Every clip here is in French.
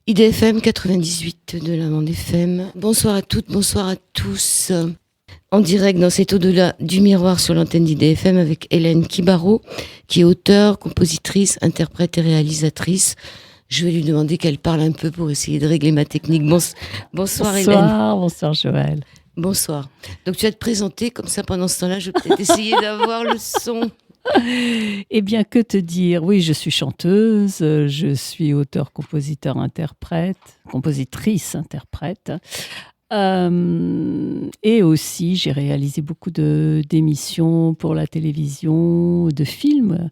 IDFM 98 de la bande FM. Bonsoir à toutes, bonsoir à tous. En direct dans cet au-delà du miroir sur l'antenne d'IDFM avec Hélène Kibaro, qui est auteure, compositrice, interprète et réalisatrice. Je vais lui demander qu'elle parle un peu pour essayer de régler ma technique. Bonsoir Hélène. Bonsoir Joël. Bonsoir. Donc tu vas te présenter, comme ça pendant ce temps-là, je vais peut-être essayer d'avoir le son. Eh bien, que te dire? Oui, je suis chanteuse, je suis auteur, compositeur, interprète, compositrice, interprète. Et aussi, j'ai réalisé beaucoup d'émissions pour la télévision, de films,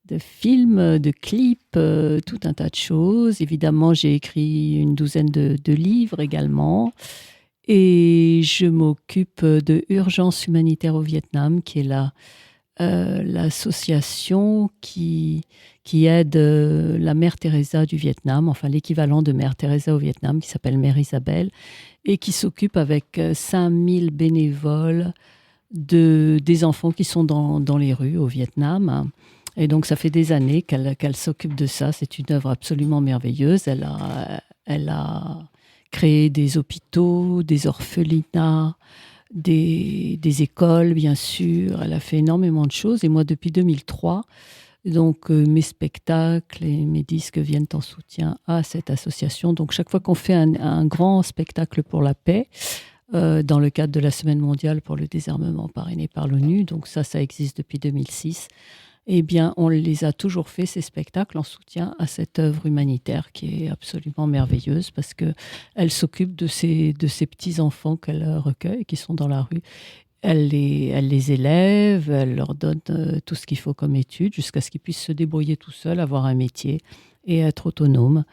de clips, tout un tas de choses. Évidemment, j'ai écrit une douzaine de livres également. Et je m'occupe de Urgence humanitaire au Vietnam, qui est l'association qui aide la Mère Teresa du Vietnam, enfin l'équivalent de Mère Teresa au Vietnam, qui s'appelle Mère Isabelle, et qui s'occupe avec 5000 bénévoles des enfants qui sont dans les rues au Vietnam. Et donc, ça fait des années qu'elle s'occupe de ça. C'est une œuvre absolument merveilleuse. Elle a créé des hôpitaux, des orphelinats, des écoles, bien sûr. Elle a fait énormément de choses. Et moi, depuis 2003, donc, mes spectacles et mes disques viennent en soutien à cette association. Donc, chaque fois qu'on fait un grand spectacle pour la paix, dans le cadre de la Semaine mondiale pour le désarmement parrainée par l'ONU, donc ça existe depuis 2006, eh bien, on les a toujours fait, ces spectacles, en soutien à cette œuvre humanitaire qui est absolument merveilleuse parce qu'elle s'occupe de ces petits-enfants qu'elle recueille, qui sont dans la rue. Elle les élève, elle leur donne tout ce qu'il faut comme études jusqu'à ce qu'ils puissent se débrouiller tout seuls, avoir un métier et être autonomes.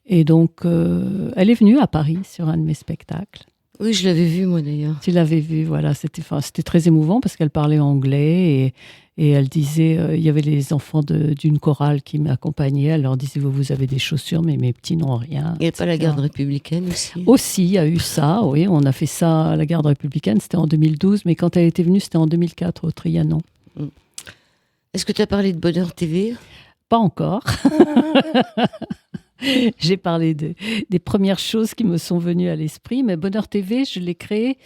Et donc, elle est venue à Paris sur un de mes spectacles. Oui, je l'avais vu, moi, d'ailleurs. Tu l'avais vu, voilà. C'était très émouvant parce qu'elle parlait anglais et elle disait, il y avait les enfants d'une chorale qui m'accompagnaient. Elle leur disait, vous avez des chaussures, mais mes petits n'ont rien. Il n'y a pas la garde républicaine aussi? Aussi, il y a eu ça, oui. On a fait ça à la garde républicaine, c'était en 2012. Mais quand elle était venue, c'était en 2004 au Trianon. Est-ce que tu as parlé de Bonheur TV? Pas encore. J'ai parlé des premières choses qui me sont venues à l'esprit, mais Bonheur TV, je l'ai créé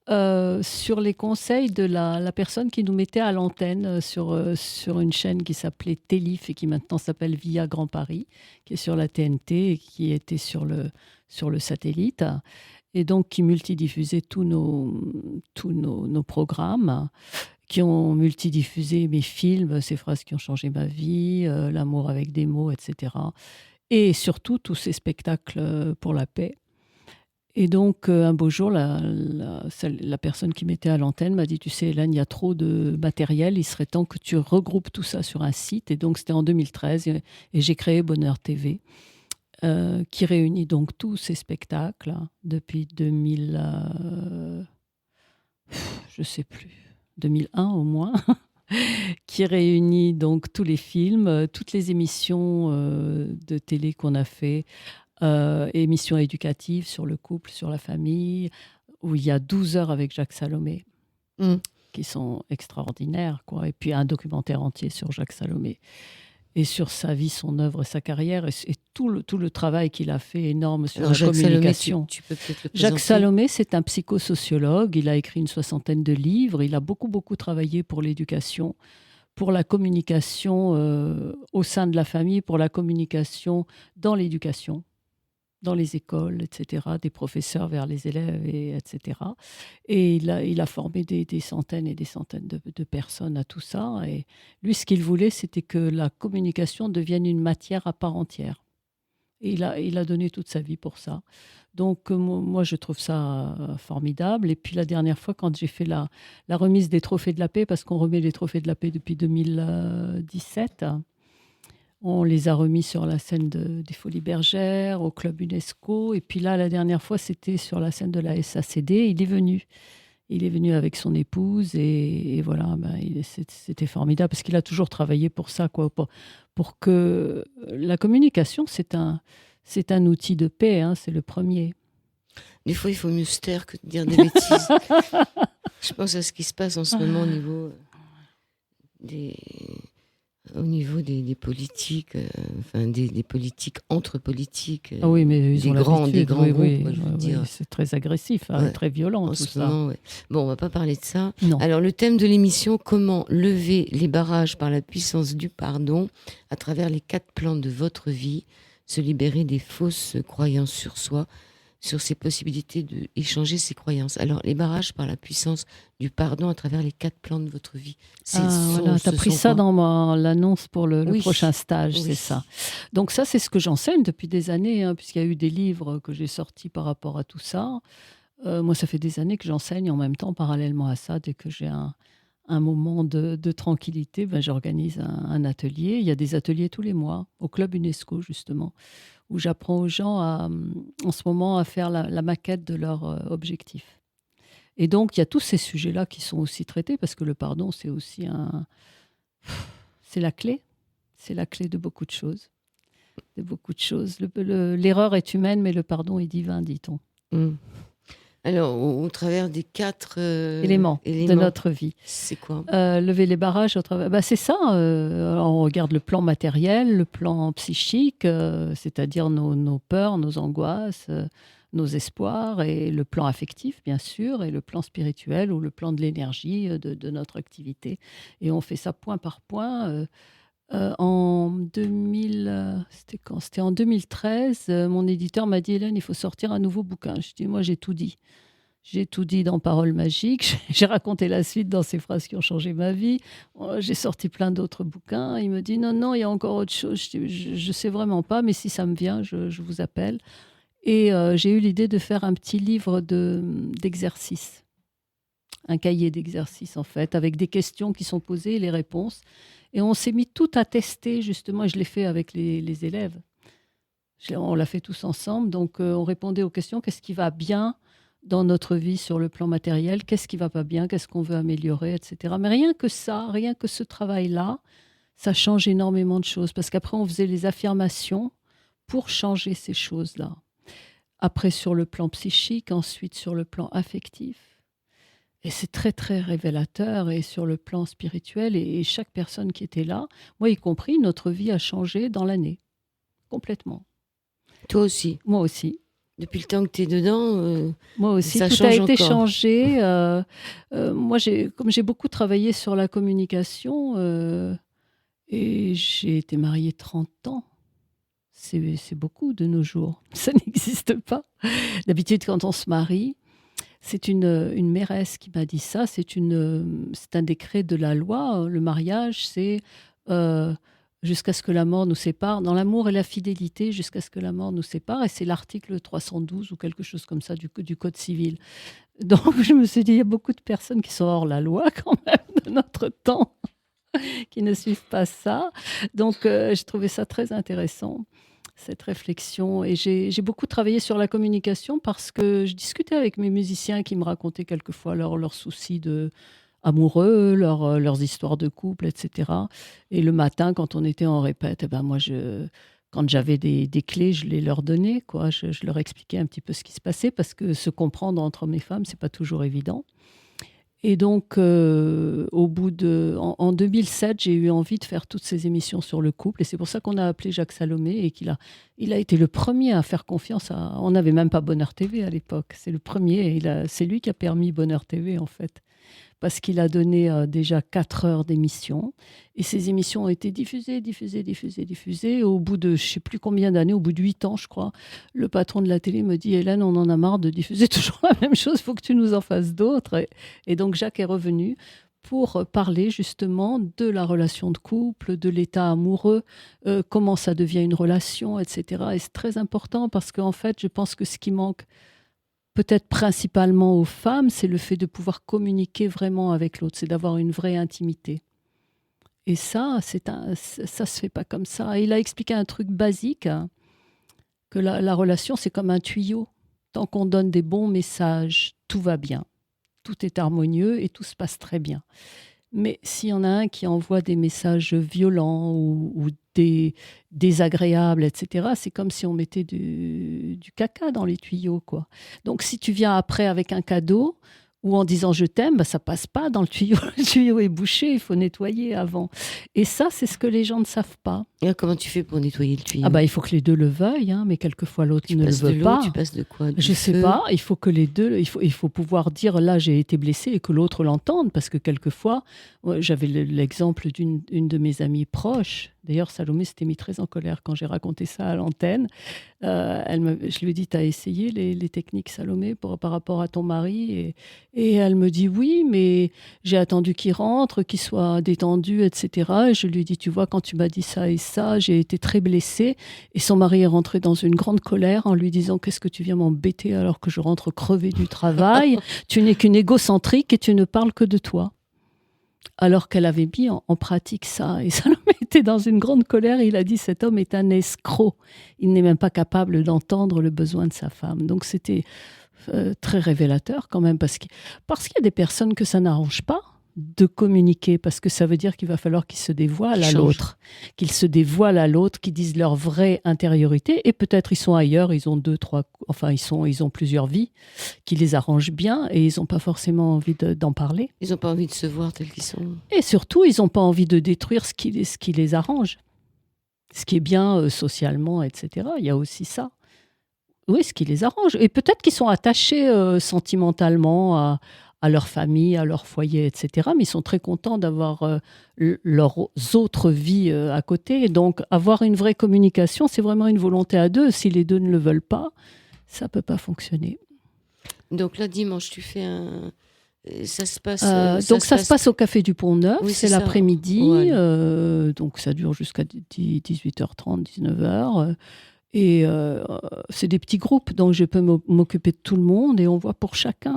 sur les conseils de la personne qui nous mettait à l'antenne sur une chaîne qui s'appelait Télif et qui maintenant s'appelle Via Grand Paris, qui est sur la TNT et qui était sur le satellite, et donc qui multidiffusait tous nos programmes, qui ont multidiffusé mes films, Ces phrases qui ont changé ma vie, L'amour avec des mots, etc. Et surtout tous ces spectacles pour la paix. Et donc, un beau jour, la personne qui m'était à l'antenne m'a dit, tu sais, Hélène, il y a trop de matériel, il serait temps que tu regroupes tout ça sur un site. Et donc, c'était en 2013, et j'ai créé Bonheur TV, qui réunit donc tous ces spectacles depuis 2000, je sais plus, 2001 au moins, qui réunit donc tous les films, toutes les émissions de télé qu'on a fait, émissions éducatives sur le couple, sur la famille, où il y a 12 heures avec Jacques Salomé, qui sont extraordinaires, quoi. Et puis un documentaire entier sur Jacques Salomé, et sur sa vie, son œuvre, sa carrière, et tout le travail qu'il a fait énorme sur la communication. Salomé, tu peux peut-être le présenter. Jacques Salomé, c'est un psychosociologue. Il a écrit une 60aine de livres. Il a beaucoup travaillé pour l'éducation, pour la communication au sein de la famille, pour la communication dans l'éducation, dans les écoles, etc., des professeurs vers les élèves, etc. Et il a formé des centaines et des centaines de personnes à tout ça. Et lui, ce qu'il voulait, c'était que la communication devienne une matière à part entière. Et il a donné toute sa vie pour ça. Donc, moi, je trouve ça formidable. Et puis, la dernière fois, quand j'ai fait la remise des Trophées de la Paix, parce qu'on remet les Trophées de la Paix depuis 2017, on les a remis sur la scène des Folies Bergères, au Club UNESCO. Et puis là, la dernière fois, c'était sur la scène de la SACD. Il est venu avec son épouse et voilà, c'était formidable parce qu'il a toujours travaillé pour ça, quoi, pour que la communication, c'est un outil de paix, hein, c'est le premier. Des fois, il faut mieux se taire que de dire des bêtises. Je pense à ce qui se passe en ce moment au niveau au niveau des politiques, des politiques entre politiques, Ah oui, mais ils ont des grands l'habitude. groupes, Oui, quoi, je veux dire. c'est très agressif, Ouais. très violent En tout ce ça. moment, ouais. Bon, on va pas parler de ça. Non. Alors, le thème de l'émission, comment lever les barrages par la puissance du pardon à travers les 4 plans de votre vie, se libérer des fausses croyances sur soi, sur ses possibilités d'échanger ses croyances. Alors, les barrages par la puissance du pardon à travers les 4 plans de votre vie. Voilà, tu as pris ça dans l'annonce pour le Oui. prochain stage, Oui. c'est ça. Donc ça, c'est ce que j'enseigne depuis des années, hein, puisqu'il y a eu des livres que j'ai sortis par rapport à tout ça. Moi, ça fait des années que j'enseigne en même temps, parallèlement à ça. Dès que j'ai un moment de tranquillité, j'organise un atelier. Il y a des ateliers tous les mois, au Club UNESCO, justement, où j'apprends aux gens, en ce moment, à faire la maquette de leur objectif. Et donc, il y a tous ces sujets-là qui sont aussi traités, parce que le pardon, c'est aussi c'est la clé. C'est la clé de beaucoup de choses. De beaucoup de choses. L'erreur est humaine, mais le pardon est divin, dit-on. Alors, au travers des 4 éléments de notre vie. C'est quoi lever les barrages au travers. C'est ça. On regarde le plan matériel, le plan psychique, c'est-à-dire nos peurs, nos angoisses, nos espoirs, et le plan affectif, bien sûr, et le plan spirituel ou le plan de l'énergie de notre activité. Et on fait ça point par point. En 2000, c'était quand? C'était en 2013. Mon éditeur m'a dit: Hélène, il faut sortir un nouveau bouquin. Je dis: moi, j'ai tout dit. J'ai tout dit dans Paroles magiques. J'ai raconté la suite dans ces phrases qui ont changé ma vie. J'ai sorti plein d'autres bouquins. Il me dit: non, il y a encore autre chose. Je ne sais vraiment pas, mais si ça me vient, je vous appelle. Et j'ai eu l'idée de faire un petit livre d'exercices. Un cahier d'exercices, en fait, avec des questions qui sont posées et les réponses. Et on s'est mis tout à tester, justement, et je l'ai fait avec les élèves. On l'a fait tous ensemble. Donc, on répondait aux questions. Qu'est-ce qui va bien dans notre vie sur le plan matériel? Qu'est-ce qui va pas bien? Qu'est-ce qu'on veut améliorer, etc. Mais rien que ça, rien que ce travail-là, ça change énormément de choses. Parce qu'après, on faisait les affirmations pour changer ces choses-là. Après, sur le plan psychique, ensuite sur le plan affectif. Et c'est très, très révélateur. Et sur le plan spirituel, et chaque personne qui était là, moi y compris, notre vie a changé dans l'année. Complètement. Toi aussi? Moi aussi. Depuis le temps que tu es dedans, moi aussi, ça tout change a été encore. changé. Moi, comme j'ai beaucoup travaillé sur la communication, et j'ai été mariée 30 ans, c'est beaucoup de nos jours. Ça n'existe pas. D'habitude, quand on se marie, c'est une mairesse qui m'a dit ça. C'est un décret de la loi. Le mariage, c'est jusqu'à ce que la mort nous sépare. Dans l'amour et la fidélité, jusqu'à ce que la mort nous sépare. Et c'est l'article 312 ou quelque chose comme ça du Code civil. Donc, je me suis dit, il y a beaucoup de personnes qui sont hors la loi quand même de notre temps, qui ne suivent pas ça. Donc, j'ai trouvé ça très intéressant, cette réflexion. Et j'ai beaucoup travaillé sur la communication parce que je discutais avec mes musiciens qui me racontaient quelquefois leurs soucis amoureux, leurs histoires de couple, etc. Et le matin, quand on était en répète, moi, quand j'avais des clés, je les leur donnais, quoi. Je leur expliquais un petit peu ce qui se passait parce que se comprendre entre hommes et femmes, c'est pas toujours évident. Et donc, en 2007, j'ai eu envie de faire toutes ces émissions sur le couple. Et c'est pour ça qu'on a appelé Jacques Salomé et il a été le premier à faire confiance On n'avait même pas Bonheur TV à l'époque. C'est le premier. C'est lui qui a permis Bonheur TV, en fait. Parce qu'il a donné déjà 4 heures d'émission. Et ces émissions ont été diffusées. Au bout de, je ne sais plus combien d'années, au bout de 8 ans, je crois, le patron de la télé me dit: Hélène, on en a marre de diffuser toujours la même chose, il faut que tu nous en fasses d'autres. Et donc, Jacques est revenu pour parler justement de la relation de couple, de l'état amoureux, comment ça devient une relation, etc. Et c'est très important parce qu'en fait, je pense que ce qui manque peut-être principalement aux femmes, c'est le fait de pouvoir communiquer vraiment avec l'autre, c'est d'avoir une vraie intimité. Et ça se fait pas comme ça. Et il a expliqué un truc basique, hein, que la relation, c'est comme un tuyau. Tant qu'on donne des bons messages, tout va bien. Tout est harmonieux et tout se passe très bien. Mais s'il y en a un qui envoie des messages violents ou désagréables, etc., c'est comme si on mettait du caca dans les tuyaux, quoi. Donc, si tu viens après avec un cadeau ou en disant je t'aime, ça passe pas dans le tuyau. Le tuyau est bouché, il faut nettoyer avant. Et ça, c'est ce que les gens ne savent pas. Et comment tu fais pour nettoyer le tuyau? Il faut que les deux le veuillent, hein, mais quelquefois l'autre ne le veut de l'eau, pas. Tu passes de quoi? Je sais pas, il faut que les deux, il faut pouvoir dire là j'ai été blessé et que l'autre l'entende, parce que quelquefois, j'avais l'exemple d'une de mes amies proches. D'ailleurs, Salomé s'était mis très en colère quand j'ai raconté ça à l'antenne. Je lui ai dit, t'as essayé les techniques, Salomé, par rapport à ton mari? Et elle me dit oui, mais j'ai attendu qu'il rentre, qu'il soit détendu, etc. Et je lui ai dit, tu vois, quand tu m'as dit ça et ça, j'ai été très blessée. Et son mari est rentré dans une grande colère en lui disant, qu'est-ce que tu viens m'embêter alors que je rentre crevée du travail? Tu n'es qu'une égocentrique et tu ne parles que de toi. Alors qu'elle avait mis en pratique ça. Et Salomé était dans une grande colère. Il a dit, cet homme est un escroc. Il n'est même pas capable d'entendre le besoin de sa femme. Donc c'était très révélateur quand même, parce qu'il y a des personnes que ça n'arrange pas de communiquer, parce que ça veut dire qu'il va falloir qu'ils se dévoilent à l'autre, qu'ils disent leur vraie intériorité, et peut-être ils sont ailleurs, ils ont ils ont plusieurs vies qui les arrangent bien, et ils n'ont pas forcément envie d'en parler. Ils n'ont pas envie de se voir tels qu'ils sont. Et surtout, ils n'ont pas envie de détruire ce qui les arrange, ce qui est bien socialement, etc. Il y a aussi ça. Oui, ce qui les arrange. Et peut-être qu'ils sont attachés sentimentalement à leur famille, à leur foyer, etc. Mais ils sont très contents d'avoir leurs autres vies à côté. Et donc, avoir une vraie communication, c'est vraiment une volonté à deux. Si les deux ne le veulent pas, ça ne peut pas fonctionner. Donc là, dimanche, tu fais un... Ça se passe... ça se passe au Café du Pont-Neuf, oui, c'est l'après-midi. Ouais. Donc ça dure jusqu'à 18h30, 19h. Et c'est des petits groupes, donc je peux m'occuper de tout le monde, et on voit pour chacun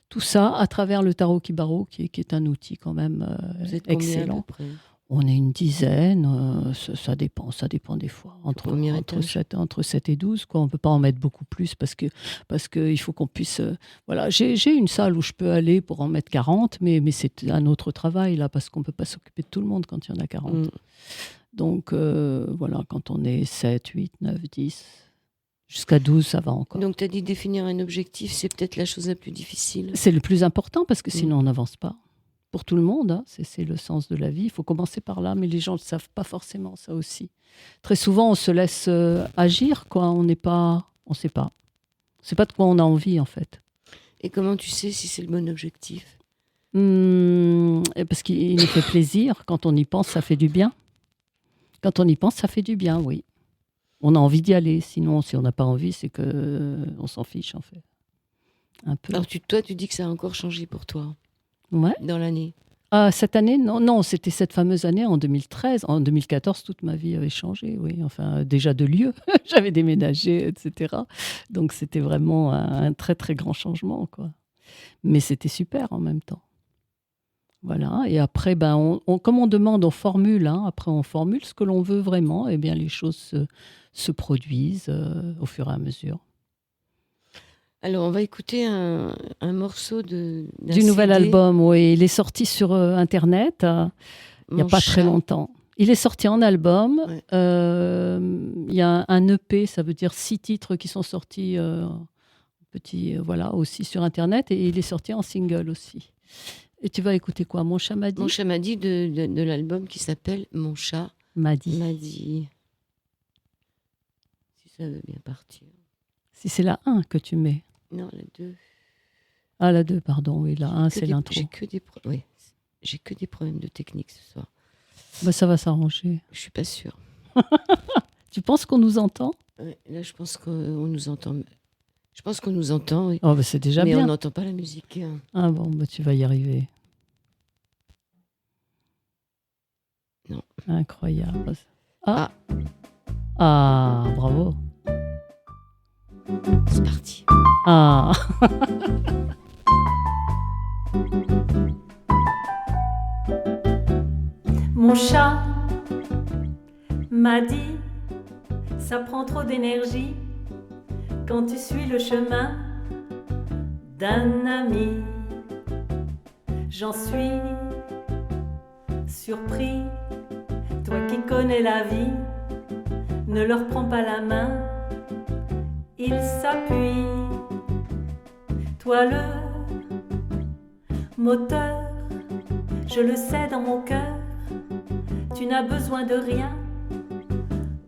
tout ça à travers le tarot Kibaro, qui est un outil quand même excellent. À peu près ? On est une dizaine, ça dépend des fois, entre 7 et 12. Quoi. On ne peut pas en mettre beaucoup plus parce qu'il faut qu'on puisse... voilà, j'ai une salle où je peux aller pour en mettre 40, mais c'est un autre travail, là, parce qu'on ne peut pas s'occuper de tout le monde quand il y en a 40. Donc, voilà, quand on est 7, 8, 9, 10, jusqu'à 12, ça va encore. Donc, tu as dit définir un objectif, c'est peut-être la chose la plus difficile. C'est le plus important, parce que sinon, on n'avance pas. Pour tout le monde, hein, c'est le sens de la vie. Il faut commencer par là, mais les gens ne le savent pas forcément, ça aussi. Très souvent, on se laisse agir, quoi. On sait pas. On sait pas de quoi on a envie, en fait. Et comment tu sais si c'est le bon objectif ? Parce qu'il nous fait plaisir. Quand on y pense, ça fait du bien. Quand on y pense, ça fait du bien, oui. On a envie d'y aller. Sinon, si on n'a pas envie, c'est qu'on s'en fiche, en fait. Un peu. Alors, toi, tu dis que ça a encore changé pour toi ? Ouais. Dans l'année ? Cette année, non, c'était cette fameuse année en 2013. En 2014, toute ma vie avait changé, oui. Enfin, déjà de lieu. J'avais déménagé, etc. Donc, c'était vraiment un très, très grand changement, quoi. Mais c'était super en même temps. Voilà. Et après, comme on demande, on formule. Hein. Après, on formule ce que l'on veut vraiment. Et bien, les choses se produisent au fur et à mesure. Alors, on va écouter un morceau du nouvel album, oui. Il est sorti sur Internet il n'y a pas très longtemps. Il est sorti en album. Ouais. Il y a un EP, ça veut dire 6 titres qui sont sortis voilà, aussi sur Internet. Et il est sorti en single aussi. Et tu vas écouter quoi ? Mon chat m'a dit ? Mon chat m'a dit de l'album qui s'appelle Mon chat m'a dit. Si ça veut bien partir. Si c'est la 1 que tu mets. Non, la 2. Ah, la 2, pardon. Oui, la 1, c'est l'intro. J'ai que des problèmes de technique ce soir. Ça va s'arranger. Je suis pas sûre. Tu penses qu'on nous entend ? Ouais, là, je pense qu'on nous entend. Je pense qu'on nous entend, oui. Oh, c'est déjà bien. Mais on n'entend pas la musique. Ah bon, tu vas y arriver. Non. Incroyable. Ah, bravo. C'est parti. Ah. Mon chat m'a dit, ça prend trop d'énergie quand tu suis le chemin d'un ami. J'en suis surpris, toi qui connais la vie, ne leur prends pas la main, ils s'appuient. Toi le moteur, je le sais dans mon cœur, tu n'as besoin de rien,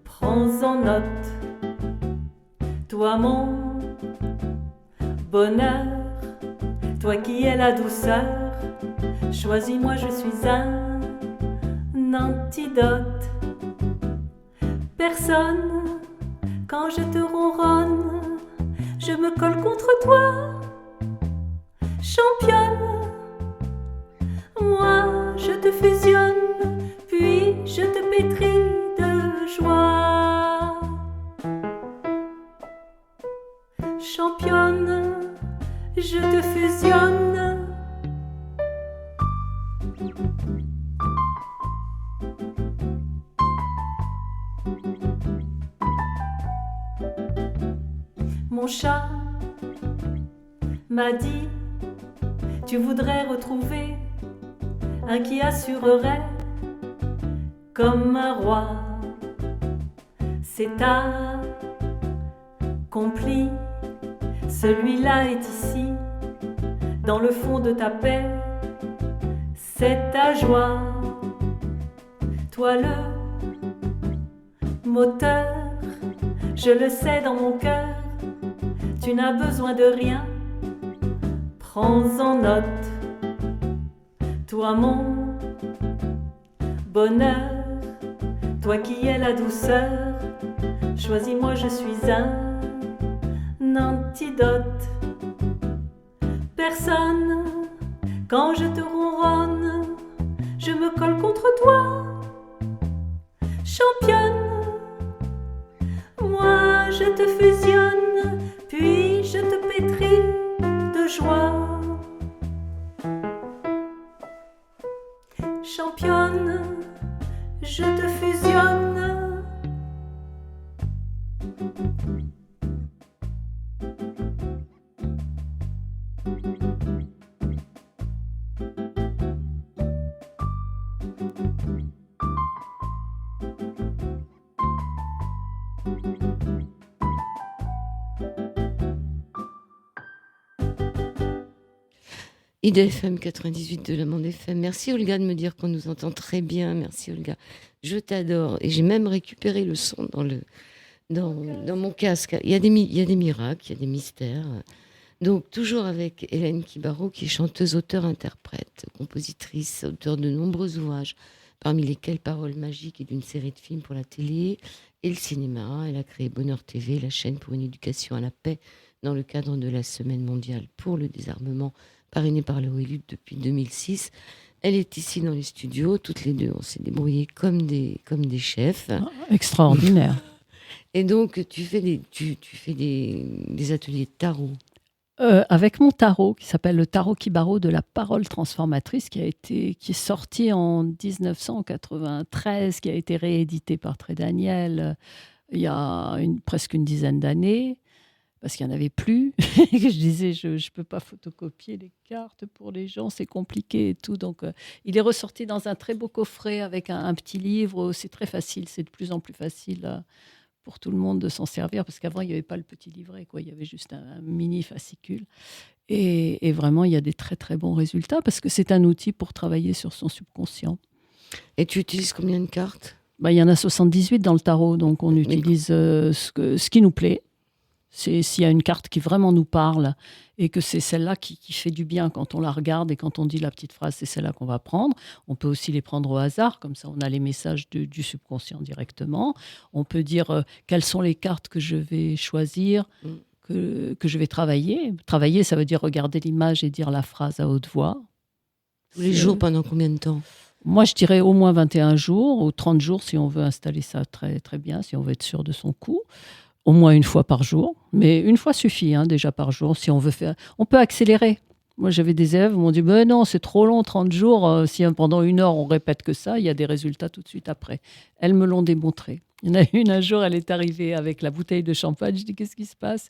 prends en note, toi mon bonheur, toi qui es la douceur, choisis-moi, je suis un antidote. Personne, quand je te ronronne, je me colle contre toi, championne. Moi, je te fusionne, puis je te pétris de joie. Championne, je te fusionne. Mon chat m'a dit, tu voudrais retrouver un qui assurerait comme un roi. C'est accompli, celui-là est ici, dans le fond de ta paix, c'est ta joie. Toi le moteur, je le sais dans mon cœur, tu n'as besoin de rien, prends en note. Toi mon bonheur, toi qui es la douceur, choisis-moi, je suis un antidote. Personne, quand je te ronronne, je me colle contre toi, championne. Moi je te fusionne, puis je te pétris de joie. Championne, je te fusionne. IDFM 98 de la Bande FM. Merci Olga de me dire qu'on nous entend très bien. Merci Olga. Je t'adore. Et j'ai même récupéré le son dans mon casque. Il y a des miracles, il y a des mystères. Donc toujours avec Hélène Kibaro, qui est chanteuse, auteure, interprète, compositrice, auteure de nombreux ouvrages, parmi lesquels Paroles magiques et d'une série de films pour la télé et le cinéma. Elle a créé Bonheur TV, la chaîne pour une éducation à la paix, dans le cadre de la Semaine mondiale pour le désarmement, parrainée par le OELUT depuis 2006. Elle est ici dans les studios. Toutes les deux, on s'est débrouillés comme des chefs. Extraordinaire. Et donc, tu fais des ateliers de tarot. Avec mon tarot, qui s'appelle le tarot Kibaro de la parole transformatrice, qui est sorti en 1993, qui a été réédité par Très Daniel il y a presque une dizaine d'années, parce qu'il n'y en avait plus. Je disais, je ne peux pas photocopier les cartes pour les gens, c'est compliqué et tout. Donc, il est ressorti dans un très beau coffret avec un petit livre. C'est très facile, c'est de plus en plus facile pour tout le monde de s'en servir, parce qu'avant, il n'y avait pas le petit livret, quoi. Il y avait juste un mini fascicule. Et vraiment, il y a des très, très bons résultats, parce que c'est un outil pour travailler sur son subconscient. Et tu utilises combien de cartes ? Il y en a 78 dans le tarot, donc on utilise ce qui nous plaît. C'est s'il y a une carte qui vraiment nous parle et que c'est celle-là qui fait du bien quand on la regarde et quand on dit la petite phrase, c'est celle-là qu'on va prendre. On peut aussi les prendre au hasard, comme ça on a les messages du subconscient directement. On peut dire quelles sont les cartes que je vais choisir, que je vais travailler. Travailler, ça veut dire regarder l'image et dire la phrase à haute voix. Tous les jours, pendant combien de temps ? Moi, je dirais au moins 21 jours ou 30 jours si on veut installer ça très, très bien, si on veut être sûr de son coup. Au moins une fois par jour, mais une fois suffit déjà par jour. Si on veut faire, on peut accélérer. Moi, j'avais des élèves qui m'ont dit non, c'est trop long, 30 jours. Si pendant 1 heure on répète que ça, il y a des résultats tout de suite après. Elles me l'ont démontré. Il y en a une un jour, elle est arrivée avec la bouteille de champagne. Je dis qu'est-ce qui se passe ?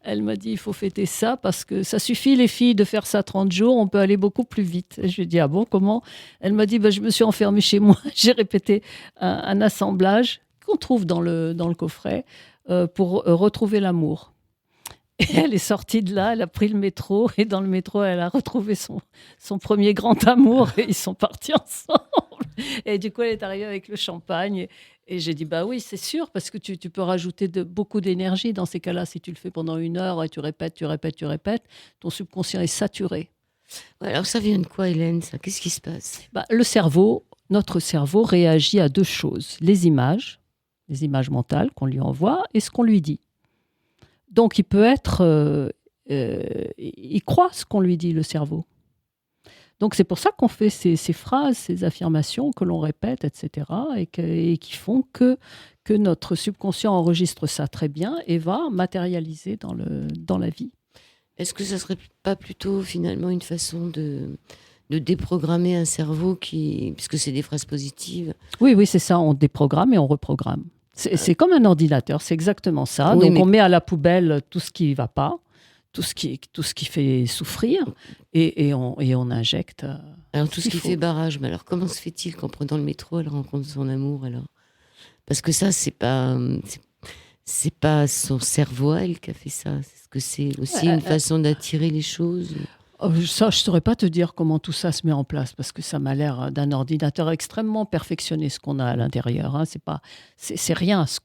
Elle m'a dit il faut fêter ça parce que ça suffit les filles de faire ça 30 jours, on peut aller beaucoup plus vite. Et je lui ai dit ah bon, comment ? Elle m'a dit je me suis enfermée chez moi, j'ai répété un assemblage qu'on trouve dans le coffret. Pour retrouver l'amour. Et elle est sortie de là, elle a pris le métro, et dans le métro, elle a retrouvé son premier grand amour, et ils sont partis ensemble. Et du coup, elle est arrivée avec le champagne, et j'ai dit, bah oui, c'est sûr, parce que tu peux rajouter beaucoup d'énergie dans ces cas-là. Si tu le fais pendant 1 heure, et tu répètes, ton subconscient est saturé. Ouais, alors ça vient de quoi, Hélène, ça? Qu'est-ce qui se passe? Bah, notre cerveau réagit à 2 choses, les images mentales qu'on lui envoie, et ce qu'on lui dit. Donc, il peut être... il croit ce qu'on lui dit, le cerveau. Donc, c'est pour ça qu'on fait ces phrases, ces affirmations que l'on répète, etc., et qui font que notre subconscient enregistre ça très bien et va matérialiser dans la vie. Est-ce que ça serait pas plutôt, finalement, une façon de déprogrammer un cerveau puisque c'est des phrases positives? Oui, c'est ça. On déprogramme et on reprogramme. C'est comme un ordinateur, c'est exactement ça. Oui, donc, mais... on met à la poubelle tout ce qui ne va pas, tout ce qui fait souffrir, et on injecte. Alors, tout ce qui fait barrage. Mais alors, comment se fait-il qu'en prenant le métro, elle rencontre son amour, alors? Parce que ça, c'est pas son cerveau, elle, qui a fait ça. C'est ce que c'est aussi une façon d'attirer les choses. Ça, je ne saurais pas te dire comment tout ça se met en place, parce que ça m'a l'air d'un ordinateur extrêmement perfectionné, ce qu'on a à l'intérieur. Hein. C'est rien, ce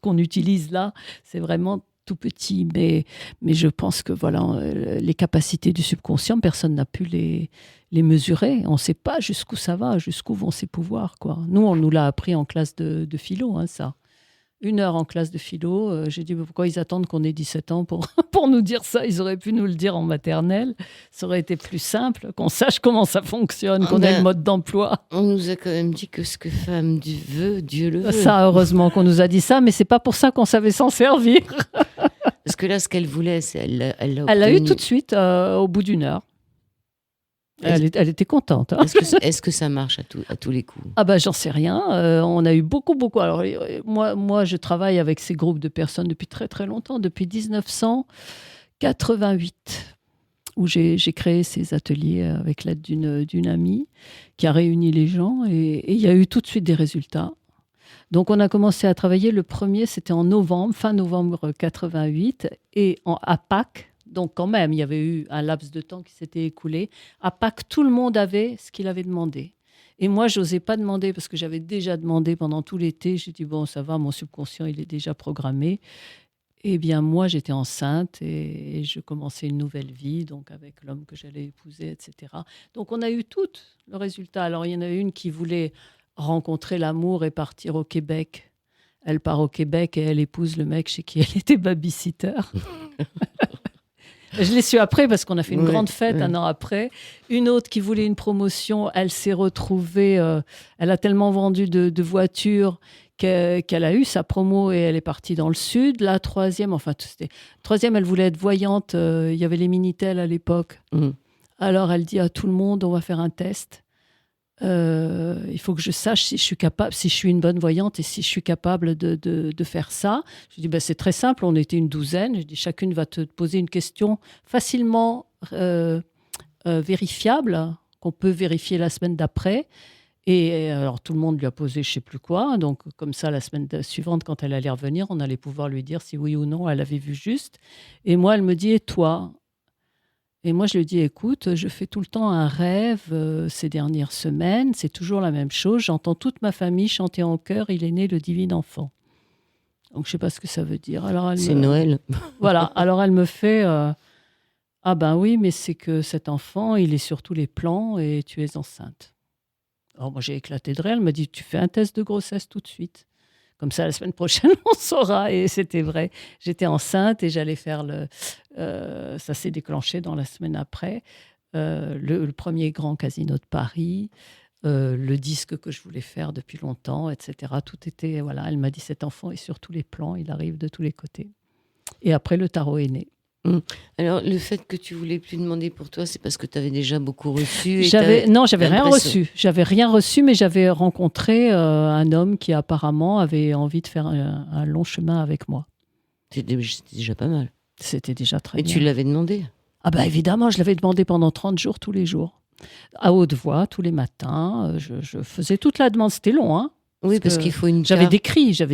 qu'on utilise là. C'est vraiment tout petit. Mais je pense que voilà, les capacités du subconscient, personne n'a pu les mesurer. On ne sait pas jusqu'où ça va, jusqu'où vont ses pouvoirs, quoi. Nous, on nous l'a appris en classe de philo, hein, ça. 1 heure en classe de philo. J'ai dit, pourquoi ils attendent qu'on ait 17 ans pour nous dire ça? Ils auraient pu nous le dire en maternelle. Ça aurait été plus simple, qu'on sache comment ça fonctionne, qu'on ait le mode d'emploi. On nous a quand même dit que ce que femme veut, Dieu le veut. Ça, heureusement qu'on nous a dit ça, mais c'est pas pour ça qu'on savait s'en servir. Parce que là, ce qu'elle voulait, elle l'a eu tout de suite, au bout d'1 heure. Elle était contente. Hein. Est-ce que ça marche à tous les coups? Ah bah j'en sais rien. On a eu beaucoup. Alors moi, je travaille avec ces groupes de personnes depuis très très longtemps, depuis 1988, où j'ai créé ces ateliers avec l'aide d'une amie qui a réuni les gens, et il y a eu tout de suite des résultats. Donc on a commencé à travailler. Le premier, c'était fin novembre 88, et à Pâques. Donc quand même, il y avait eu un laps de temps qui s'était écoulé. À Pâques, tout le monde avait ce qu'il avait demandé. Et moi, je n'osais pas demander parce que j'avais déjà demandé pendant tout l'été. J'ai dit, bon, ça va, mon subconscient, il est déjà programmé. Eh bien, moi, j'étais enceinte et je commençais une nouvelle vie, donc avec l'homme que j'allais épouser, etc. Donc on a eu tout le résultat. Alors, il y en a une qui voulait rencontrer l'amour et partir au Québec. Elle part au Québec et elle épouse le mec chez qui elle était babysitter. Je l'ai su après parce qu'on a fait une grande fête 1 an après. Une autre qui voulait une promotion, elle s'est retrouvée, elle a tellement vendu de voitures qu'elle a eu sa promo et elle est partie dans le sud. La troisième, elle voulait être voyante. Il y avait les Minitel à l'époque. Alors elle dit à tout le monde, on va faire un test. Il faut que je sache si je suis capable, si je suis une bonne voyante et si je suis capable de faire ça. Je dis, c'est très simple, on était une 12aine. Je dis, chacune va te poser une question facilement vérifiable, qu'on peut vérifier la semaine d'après. Et alors, tout le monde lui a posé je ne sais plus quoi. Donc, comme ça, la semaine suivante, quand elle allait revenir, on allait pouvoir lui dire si oui ou non elle avait vu juste. Et moi, elle me dit, et toi ? Et moi, je lui dis, écoute, je fais tout le temps un rêve ces dernières semaines. C'est toujours la même chose. J'entends toute ma famille chanter en chœur. Il est né le divin enfant. Donc, je ne sais pas ce que ça veut dire. C'est Noël. Voilà. Alors, elle me fait, ah ben oui, mais c'est que cet enfant, il est sur tous les plans et tu es enceinte. Alors, moi, j'ai éclaté de rire. Elle m'a dit, tu fais un test de grossesse tout de suite. Comme ça, la semaine prochaine, on saura. Et c'était vrai. J'étais enceinte et j'allais faire ça s'est déclenché dans la semaine après. Le premier grand casino de Paris, le disque que je voulais faire depuis longtemps, etc. Tout était... Voilà, elle m'a dit, cet enfant est sur tous les plans. Il arrive de tous les côtés. Et après, le tarot est né. Alors, le fait que tu voulais plus demander pour toi, c'est parce que tu avais déjà beaucoup reçu? Non, j'avais rien reçu. J'avais rien reçu, mais j'avais rencontré un homme qui apparemment avait envie de faire un long chemin avec moi. C'était déjà pas mal. C'était déjà très bien. Et tu l'avais demandé? Ah bah évidemment, je l'avais demandé pendant 30 jours, tous les jours. À haute voix, tous les matins. Je faisais toute la demande. C'était long, hein? Oui, parce qu'il faut une J'avais carte.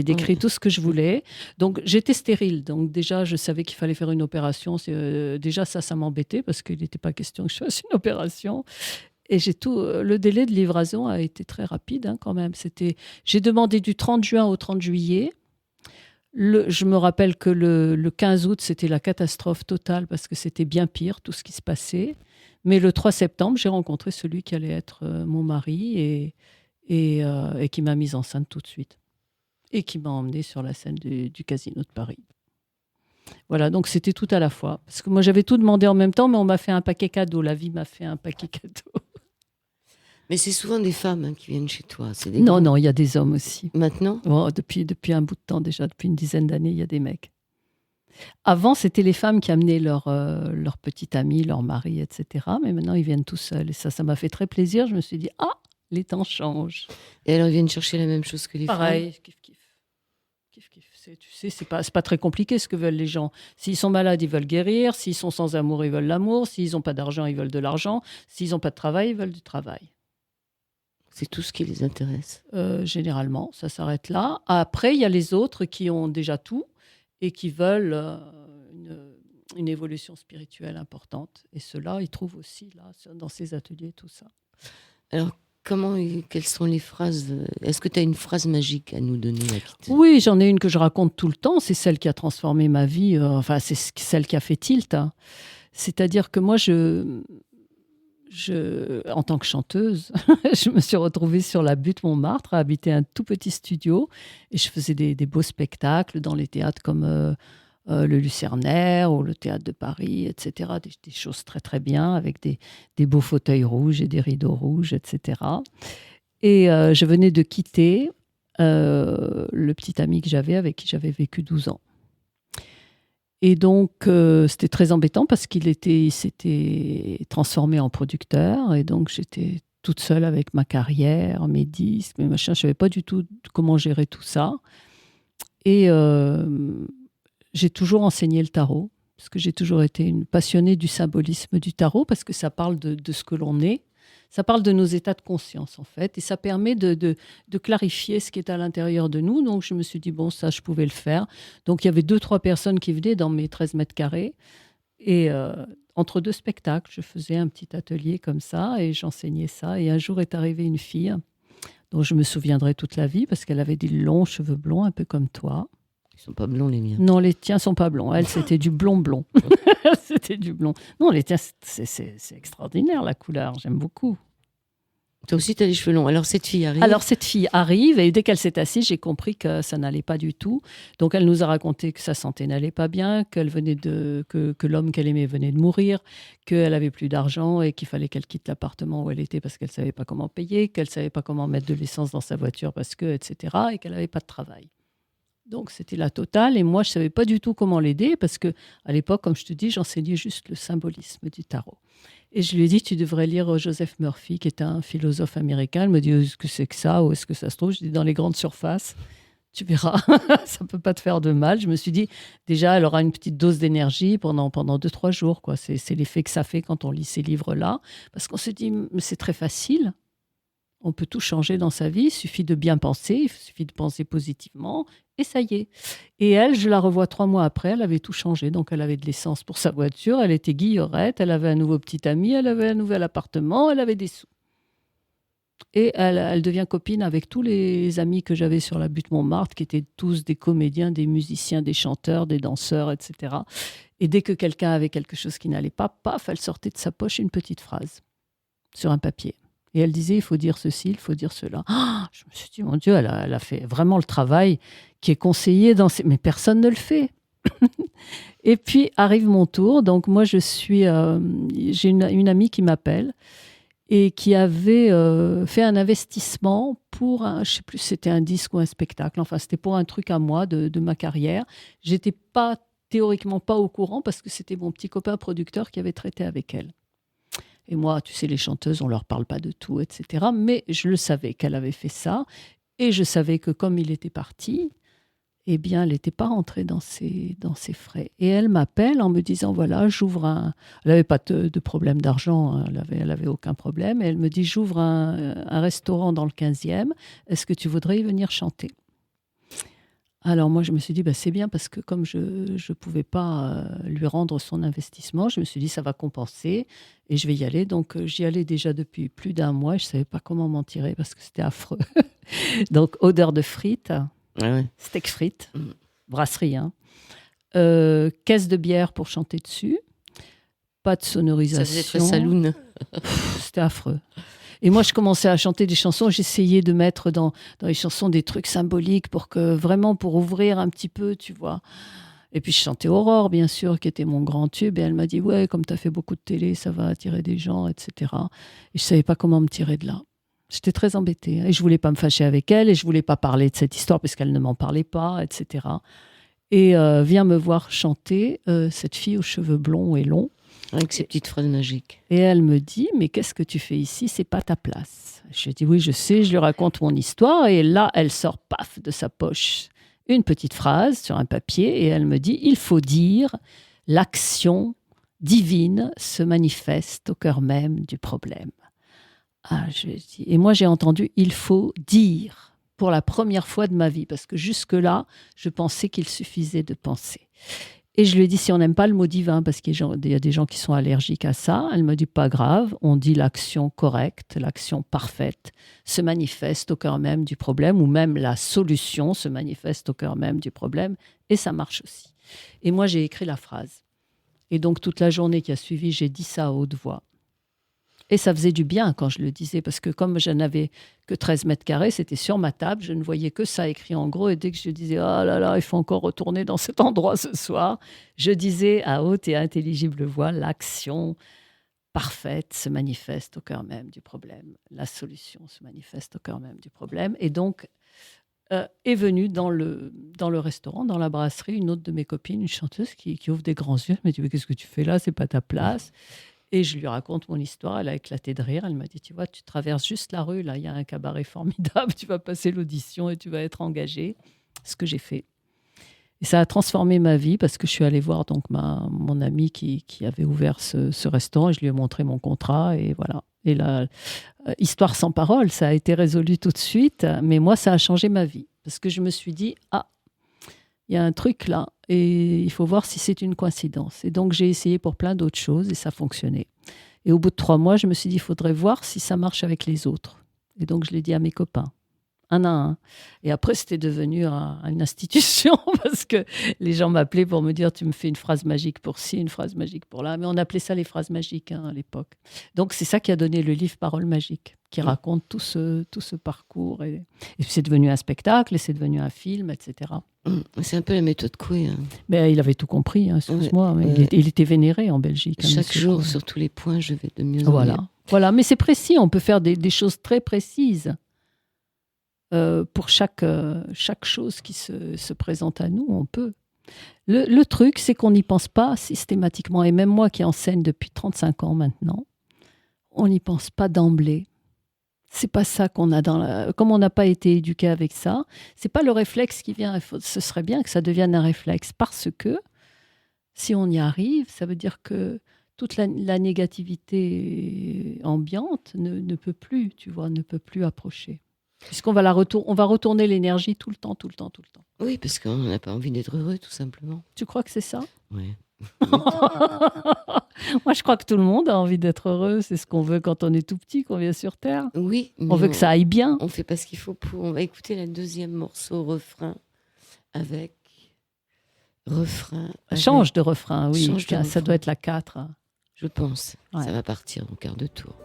décrit tout ce que je voulais. Donc, j'étais stérile. Donc, déjà, je savais qu'il fallait faire une opération. Déjà, ça m'embêtait parce qu'il n'était pas question que je fasse une opération. Et le délai de livraison a été très rapide quand même. J'ai demandé du 30 juin au 30 juillet. Je me rappelle que le 15 août, c'était la catastrophe totale parce que c'était bien pire, tout ce qui se passait. Mais le 3 septembre, j'ai rencontré celui qui allait être mon mari et qui m'a mise enceinte tout de suite. Et qui m'a emmenée sur la scène du Casino de Paris. Voilà, donc c'était tout à la fois. Parce que moi, j'avais tout demandé en même temps, mais on m'a fait un paquet cadeau. La vie m'a fait un paquet cadeau. Mais c'est souvent des femmes qui viennent chez toi. Non, il y a des hommes aussi. Maintenant depuis un bout de temps déjà, depuis une dizaine d'années, il y a des mecs. Avant, c'était les femmes qui amenaient leur petite amie, leur mari, etc. Mais maintenant, ils viennent tout seuls. Et ça m'a fait très plaisir. Je me suis dit, les temps changent. Et alors, ils viennent chercher la même chose que les Pareil, femmes. kiff. Tu sais, c'est pas très compliqué ce que veulent les gens. S'ils sont malades, ils veulent guérir. S'ils sont sans amour, ils veulent l'amour. S'ils n'ont pas d'argent, ils veulent de l'argent. S'ils n'ont pas de travail, ils veulent du travail. C'est tout ce qui les intéresse. Généralement, ça s'arrête là. Après, il y a les autres qui ont déjà tout et qui veulent une évolution spirituelle importante. Et ceux-là, ils trouvent aussi là, dans ces ateliers tout ça. Alors, quelles sont les phrases? Est-ce que tu as une phrase magique à nous donner là, Oui, j'en ai une que je raconte tout le temps. C'est celle qui a transformé ma vie. C'est celle qui a fait tilt. C'est-à-dire que moi, en tant que chanteuse, je me suis retrouvée sur la butte Montmartre, à habiter un tout petit studio. Et je faisais des beaux spectacles dans les théâtres comme le Lucernaire ou le Théâtre de Paris, etc. Des choses très, très bien, avec des beaux fauteuils rouges et des rideaux rouges, etc. Et je venais de quitter le petit ami que j'avais, avec qui j'avais vécu 12 ans. Et donc, c'était très embêtant parce il s'était transformé en producteur. Et donc, j'étais toute seule avec ma carrière, mes disques, mes machins. Je ne savais pas du tout comment gérer tout ça. Et j'ai toujours enseigné le tarot parce que j'ai toujours été une passionnée du symbolisme du tarot parce que ça parle de ce que l'on est. Ça parle de nos états de conscience, en fait, et ça permet de clarifier ce qui est à l'intérieur de nous. Donc, je me suis dit, bon, ça, je pouvais le faire. Donc, il y avait 2-3 personnes qui venaient dans mes 13 mètres carrés. Et entre 2 spectacles, je faisais un petit atelier comme ça et j'enseignais ça. Et un jour est arrivée une fille dont je me souviendrai toute la vie parce qu'elle avait des longs cheveux blonds, un peu comme toi. Ils sont pas blonds, les miens. Non, les tiens sont pas blonds. Elle, c'était du blond. C'était du blond. Non, les tiens, c'est extraordinaire, la couleur. J'aime beaucoup. Toi aussi, tu as les cheveux longs. Alors, cette fille arrive. Et dès qu'elle s'est assise, j'ai compris que ça n'allait pas du tout. Donc, elle nous a raconté que sa santé n'allait pas bien, que l'homme qu'elle aimait venait de mourir, qu'elle avait plus d'argent et qu'il fallait qu'elle quitte l'appartement où elle était parce qu'elle savait pas comment payer, qu'elle savait pas comment mettre de l'essence dans sa voiture parce que, etc. et qu'elle n'avait pas de travail. Donc, c'était la totale. Et moi, je ne savais pas du tout comment l'aider parce qu'à l'époque, comme je te dis, j'enseignais juste le symbolisme du tarot. Et je lui ai dit, tu devrais lire Joseph Murphy, qui est un philosophe américain. Elle me dit, est-ce que c'est que ça ou est-ce que ça se trouve? Je dis, dans les grandes surfaces, tu verras, ça ne peut pas te faire de mal. Je me suis dit, déjà, elle aura une petite dose d'énergie pendant 2-3 jours, quoi. C'est l'effet que ça fait quand on lit ces livres-là. Parce qu'on se dit, mais c'est très facile. On peut tout changer dans sa vie, il suffit de bien penser, il suffit de penser positivement, et ça y est. Et elle, je la revois 3 mois après, elle avait tout changé. Donc, elle avait de l'essence pour sa voiture, elle était guillerette, elle avait un nouveau petit ami, elle avait un nouvel appartement, elle avait des sous. Et elle devient copine avec tous les amis que j'avais sur la butte Montmartre, qui étaient tous des comédiens, des musiciens, des chanteurs, des danseurs, etc. Et dès que quelqu'un avait quelque chose qui n'allait pas, paf, elle sortait de sa poche une petite phrase sur un papier. Et elle disait, il faut dire ceci, il faut dire cela. Je me suis dit, mon Dieu, elle a fait vraiment le travail qui est conseillé mais personne ne le fait. Et puis arrive mon tour. Donc moi, j'ai une amie qui m'appelle et qui avait fait un investissement pour, je ne sais plus si c'était un disque ou un spectacle. Enfin, c'était pour un truc à moi de ma carrière. J'étais théoriquement pas au courant parce que c'était mon petit copain producteur qui avait traité avec elle. Et moi, tu sais, les chanteuses, on ne leur parle pas de tout, etc. Mais je le savais qu'elle avait fait ça. Et je savais que comme il était parti, eh bien, elle n'était pas rentrée dans ses frais. Et elle m'appelle en me disant, voilà, j'ouvre un... Elle n'avait pas de problème d'argent, hein, elle avait aucun problème. Et elle me dit, j'ouvre un restaurant dans le 15e, est-ce que tu voudrais y venir chanter ? Alors moi, je me suis dit, c'est bien parce que comme je ne pouvais pas lui rendre son investissement, je me suis dit, ça va compenser et je vais y aller. Donc j'y allais déjà depuis plus d'un mois. Je ne savais pas comment m'en tirer parce que c'était affreux. Donc odeur de frites, steak frites, brasserie, hein. Caisse de bière pour chanter dessus, pas de sonorisation. Ça faisait très saloon. C'était affreux. Et moi, je commençais à chanter des chansons. J'essayais de mettre dans les chansons des trucs symboliques pour ouvrir un petit peu, tu vois. Et puis, je chantais Aurore, bien sûr, qui était mon grand tube. Et elle m'a dit, ouais, comme tu as fait beaucoup de télé, ça va attirer des gens, etc. Et je ne savais pas comment me tirer de là. J'étais très embêtée. Et je ne voulais pas me fâcher avec elle. Et je ne voulais pas parler de cette histoire parce qu'elle ne m'en parlait pas, etc. Et vient me voir chanter cette fille aux cheveux blonds et longs. Avec ses petites phrases magiques. Et elle me dit, mais qu'est-ce que tu fais ici ? C'est pas ta place. Je lui dis, oui, je sais, je lui raconte mon histoire. Et là, elle sort, paf, de sa poche, une petite phrase sur un papier. Et elle me dit, il faut dire, l'action divine se manifeste au cœur même du problème. Ah, je dis, et moi, j'ai entendu, il faut dire, pour la première fois de ma vie. Parce que jusque-là, je pensais qu'il suffisait de penser. Et je lui ai dit, si on n'aime pas le mot divin, parce qu'il y a des gens qui sont allergiques à ça, elle m'a dit, pas grave, on dit l'action correcte, l'action parfaite se manifeste au cœur même du problème, ou même la solution se manifeste au cœur même du problème, et ça marche aussi. Et moi, j'ai écrit la phrase. Et donc, toute la journée qui a suivi, j'ai dit ça à haute voix. Et ça faisait du bien quand je le disais, parce que comme je n'avais que 13 mètres carrés, c'était sur ma table, je ne voyais que ça écrit en gros. Et dès que je disais « Oh là là, il faut encore retourner dans cet endroit ce soir », je disais à haute et intelligible voix « L'action parfaite se manifeste au cœur même du problème. La solution se manifeste au cœur même du problème. » Et donc, est venue dans le restaurant, dans la brasserie, une autre de mes copines, une chanteuse qui ouvre des grands yeux. Elle m'a dit « Mais qu'est-ce que tu fais là ? C'est pas ta place. » Et je lui raconte mon histoire, elle a éclaté de rire. Elle m'a dit, tu vois, tu traverses juste la rue, là, il y a un cabaret formidable, tu vas passer l'audition et tu vas être engagée. Ce que j'ai fait. Et ça a transformé ma vie parce que je suis allée voir donc mon ami qui avait ouvert ce restaurant et je lui ai montré mon contrat et voilà. Et là, histoire sans parole, ça a été résolu tout de suite, mais moi, ça a changé ma vie parce que je me suis dit, il y a un truc là et il faut voir si c'est une coïncidence. Et donc, j'ai essayé pour plein d'autres choses et ça fonctionnait. Et au bout de 3 mois, je me suis dit, il faudrait voir si ça marche avec les autres. Et donc, je l'ai dit à mes copains, un à un. Et après, c'était devenu une institution parce que les gens m'appelaient pour me dire, tu me fais une phrase magique pour ci, une phrase magique pour là. Mais on appelait ça les phrases magiques à l'époque. Donc, c'est ça qui a donné le livre Paroles magiques, qui raconte tout ce parcours. Et puis, c'est devenu un spectacle, et c'est devenu un film, etc. C'est un peu la méthode Coué. Hein. Mais il avait tout compris, hein, excuse-moi. Il était vénéré en Belgique. Chaque jour, sur tous les points, je vais de mieux en mieux. Voilà, mais c'est précis. On peut faire des choses très précises pour chaque chose qui se présente à nous. On peut. Le truc, c'est qu'on n'y pense pas systématiquement. Et même moi qui enseigne depuis 35 ans maintenant, on n'y pense pas d'emblée. C'est pas ça qu'on a comme on n'a pas été éduqué avec ça, c'est pas le réflexe qui vient. Ce serait bien que ça devienne un réflexe parce que si on y arrive, ça veut dire que toute la négativité ambiante ne peut plus, tu vois, ne peut plus approcher. Puisqu'on va on va retourner l'énergie tout le temps. Oui, parce qu'on n'a pas envie d'être heureux, tout simplement. Tu crois que c'est ça ? Oui. Moi, je crois que tout le monde a envie d'être heureux. C'est ce qu'on veut quand on est tout petit, qu'on vient sur Terre. Oui. On veut que ça aille bien. On fait pas ce qu'il faut pour. On va écouter le deuxième morceau, refrain, avec refrain. Change de refrain, oui. Change de refrain. Ça doit être la 4. Je pense. Ouais. Ça va partir en quart de tour.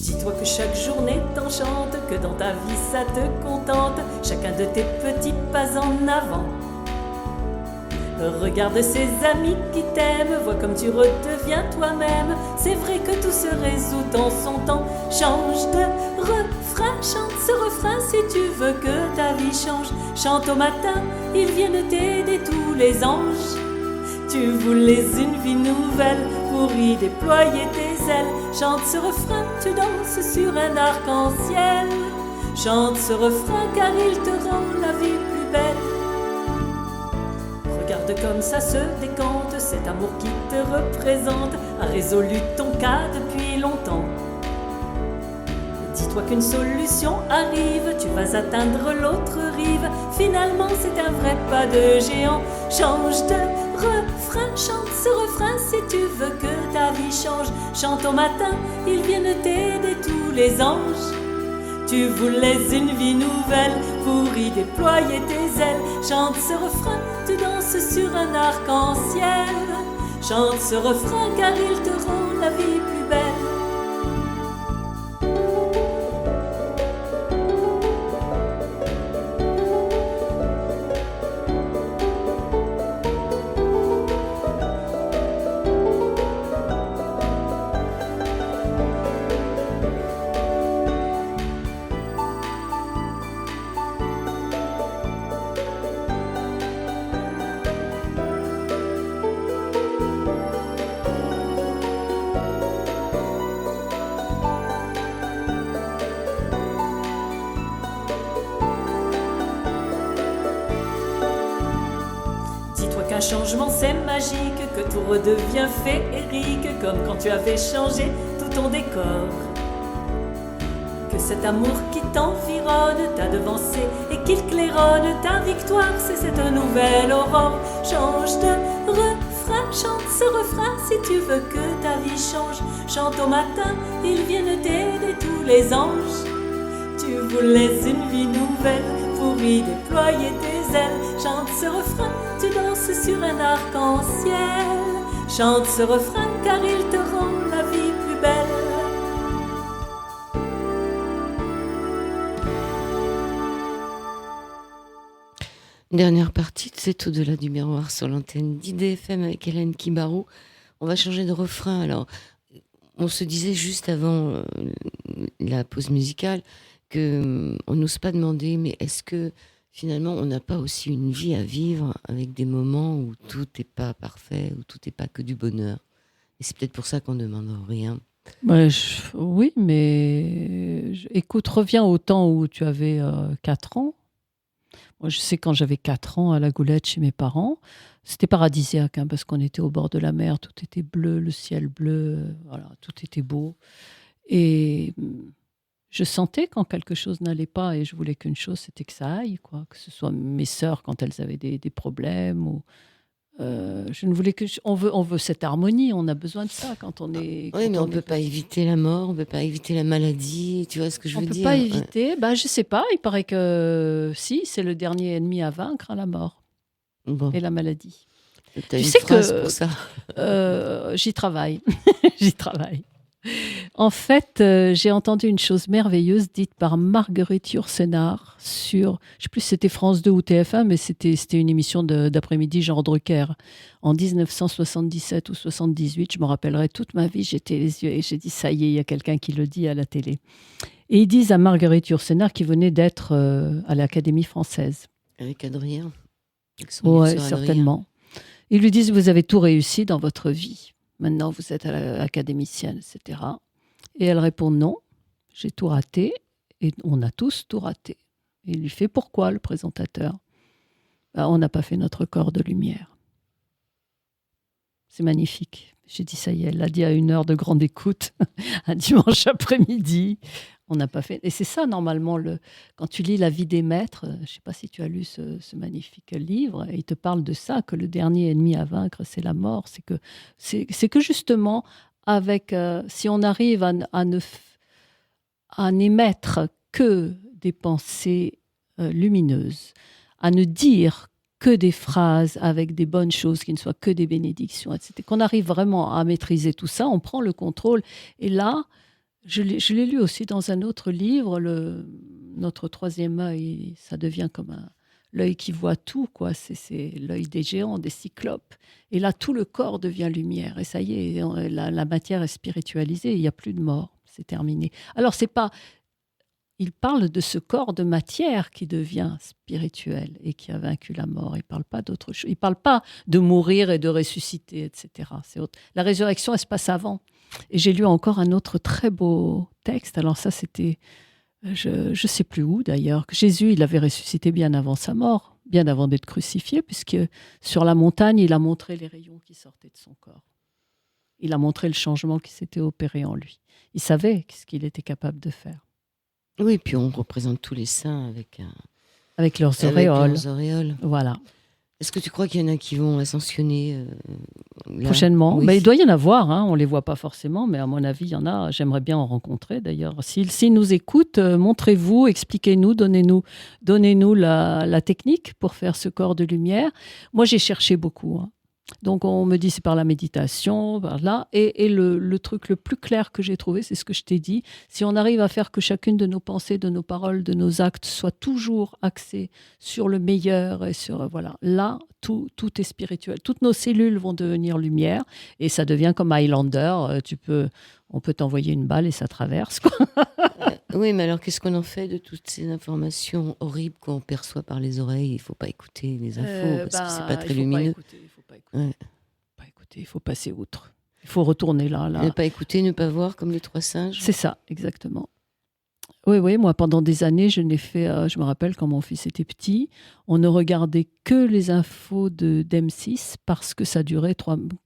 Dis-toi que chaque journée t'enchante, que dans ta vie ça te contente, chacun de tes petits pas en avant. Regarde ces amis qui t'aiment, vois comme tu redeviens toi-même. C'est vrai que tout se résout en son temps. Change de refrain, chante ce refrain si tu veux que ta vie change. Chante au matin, ils viennent t'aider tous les anges. Tu voulais une vie nouvelle pour y déployer tes ailes. Chante ce refrain, tu danses sur un arc-en-ciel. Chante ce refrain car il te rend la vie plus belle. Regarde comme ça se décante, cet amour qui te représente a résolu ton cas depuis longtemps. Dis-toi qu'une solution arrive, tu vas atteindre l'autre rive. Finalement c'est un vrai pas de géant. Change de refrain, chante ce refrain si tu veux que ta vie change. Chante au matin, ils viennent t'aider tous les anges. Tu voulais une vie nouvelle pour y déployer tes ailes. Chante ce refrain, tu danses sur un arc-en-ciel. Chante ce refrain car il te rend la vie plus belle. Qu'un changement c'est magique, que tout redevient féerique, comme quand tu avais changé tout ton décor. Que cet amour qui t'environne t'a devancé et qu'il claironne ta victoire, c'est cette nouvelle aurore. Change de refrain, chante ce refrain si tu veux que ta vie change. Chante au matin, ils viennent t'aider tous les anges. Tu voulais une vie nouvelle pour y déployer tes ailes. Chante ce refrain, tu danses sur un arc-en-ciel. Chante ce refrain car il te rend la vie plus belle. Dernière partie de C'est au-delà du miroir sur l'antenne d'IDFM avec Hélène Kibarou. On va changer de refrain. Alors, on se disait juste avant la pause musicale qu'on n'ose pas demander, mais est-ce que finalement, on n'a pas aussi une vie à vivre avec des moments où tout n'est pas parfait, où tout n'est pas que du bonheur. Et c'est peut-être pour ça qu'on ne demande rien. Oui, mais écoute, reviens au temps où tu avais 4 ans. Moi, je sais quand j'avais 4 ans à la Goulette chez mes parents, c'était paradisiaque parce qu'on était au bord de la mer, tout était bleu, le ciel bleu, voilà, tout était beau. Et je sentais quand quelque chose n'allait pas et je voulais qu'une chose, c'était que ça aille, quoi. Que ce soit mes sœurs quand elles avaient des problèmes. Ou, je ne voulais que... On veut cette harmonie, on a besoin de ça quand on est... Oui, mais on ne peut pas éviter la mort, on ne peut pas éviter la maladie, tu vois ce que je veux dire. On ne peut pas éviter, je ne sais pas, il paraît que si, c'est le dernier ennemi à vaincre, la mort et la maladie. Tu sais que pour ça. J'y travaille, j'y travaille. En fait, j'ai entendu une chose merveilleuse dite par Marguerite Yourcenar sur, je ne sais plus si c'était France 2 ou TF1, mais c'était une émission d'après-midi genre Drucker. En 1977 ou 78, je me rappellerai toute ma vie, j'étais les yeux et j'ai dit ça y est, il y a quelqu'un qui le dit à la télé. Et ils disent à Marguerite Yourcenar qui venait d'être à l'Académie française. Avec Adrien. Oui, certainement. Ils lui disent, vous avez tout réussi dans votre vie. Maintenant, vous êtes académicienne, etc. Et elle répond non, j'ai tout raté. Et on a tous tout raté. Et il lui fait pourquoi, le présentateur ? On n'a pas fait notre corps de lumière. C'est magnifique. J'ai dit ça y est, elle l'a dit à 1 heure de grande écoute, un dimanche après-midi. On n'a pas fait. Et c'est ça, normalement, quand tu lis La vie des maîtres, je ne sais pas si tu as lu ce magnifique livre, et il te parle de ça, que le dernier ennemi à vaincre, c'est la mort. C'est que justement, si on arrive à n'émettre que des pensées lumineuses, à ne dire que des phrases avec des bonnes choses, qui ne soient que des bénédictions, etc., qu'on arrive vraiment à maîtriser tout ça, on prend le contrôle. Et là, je l'ai lu aussi dans un autre livre, notre troisième œil, ça devient comme l'œil qui voit tout, quoi. C'est l'œil des géants, des cyclopes. Et là, tout le corps devient lumière. Et ça y est, la matière est spiritualisée. Il n'y a plus de mort. C'est terminé. Alors, c'est pas... Il parle de ce corps de matière qui devient spirituel et qui a vaincu la mort. Il ne parle pas d'autre chose. Il ne parle pas de mourir et de ressusciter, etc. C'est autre. La résurrection, elle se passe avant. Et j'ai lu encore un autre très beau texte. Alors ça, c'était, je ne sais plus où d'ailleurs, que Jésus, il avait ressuscité bien avant sa mort, bien avant d'être crucifié, puisque sur la montagne, il a montré les rayons qui sortaient de son corps. Il a montré le changement qui s'était opéré en lui. Il savait ce qu'il était capable de faire. Oui, puis on représente tous les saints Avec leurs auréoles. Voilà. Est-ce que tu crois qu'il y en a qui vont ascensionner prochainement? Oui. Mais il doit y en avoir, hein. On ne les voit pas forcément, mais à mon avis, il y en a. J'aimerais bien en rencontrer d'ailleurs. S'ils nous écoutent, montrez-vous, expliquez-nous, donnez-nous la technique pour faire ce corps de lumière. Moi, j'ai cherché beaucoup, hein. Donc, on me dit c'est par la méditation, par là. Et le truc le plus clair que j'ai trouvé, c'est ce que je t'ai dit. Si on arrive à faire que chacune de nos pensées, de nos paroles, de nos actes soit toujours axée sur le meilleur et sur, voilà, là, tout est spirituel. Toutes nos cellules vont devenir lumière et ça devient comme Highlander. On peut t'envoyer une balle et ça traverse, quoi. Oui, mais alors qu'est-ce qu'on en fait de toutes ces informations horribles qu'on perçoit par les oreilles? Il ne faut pas écouter les infos parce que c'est pas très lumineux. Il faut pas écouter, il faut passer outre. Il faut retourner là. Ne pas écouter, ne pas voir comme les 3 singes. C'est ça, exactement. Oui, moi pendant des années, je me rappelle quand mon fils était petit, on ne regardait que les infos d'M6 parce que ça durait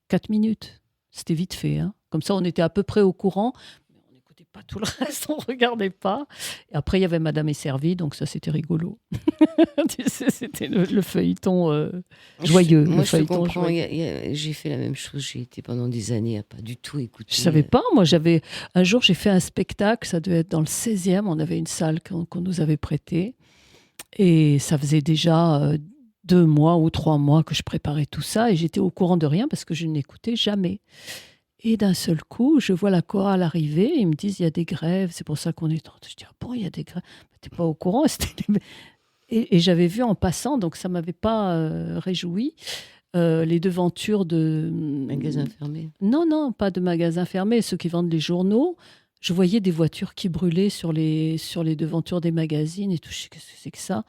4 minutes. C'était vite fait, hein. Comme ça, on était à peu près au courant. Mais on n'écoutait pas tout le reste, on ne regardait pas. Et après, il y avait Madame est servie, donc ça, c'était rigolo. C'était le feuilleton joyeux. Moi, je feuilleton comprends. joyeux. J'ai fait la même chose. J'ai été pendant des années à pas du tout écouter. Je ne savais pas. Moi, un jour, j'ai fait un spectacle. Ça devait être dans le 16e. On avait une salle qu'on nous avait prêtée. Et ça faisait déjà 2 mois ou 3 mois que je préparais tout ça. Et j'étais au courant de rien parce que je n'écoutais jamais. Et d'un seul coup, je vois la chorale arriver. Ils me disent, il y a des grèves. C'est pour ça qu'on est... Je dis, ah bon, il y a des grèves. Tu n'es pas au courant. Et j'avais vu en passant, donc ça ne m'avait pas réjoui, les devantures de... Magasins fermés. Non, pas de magasins fermés. Ceux qui vendent les journaux. Je voyais des voitures qui brûlaient sur les devantures des magazines et tout. Je sais qu'est-ce que c'est que ça.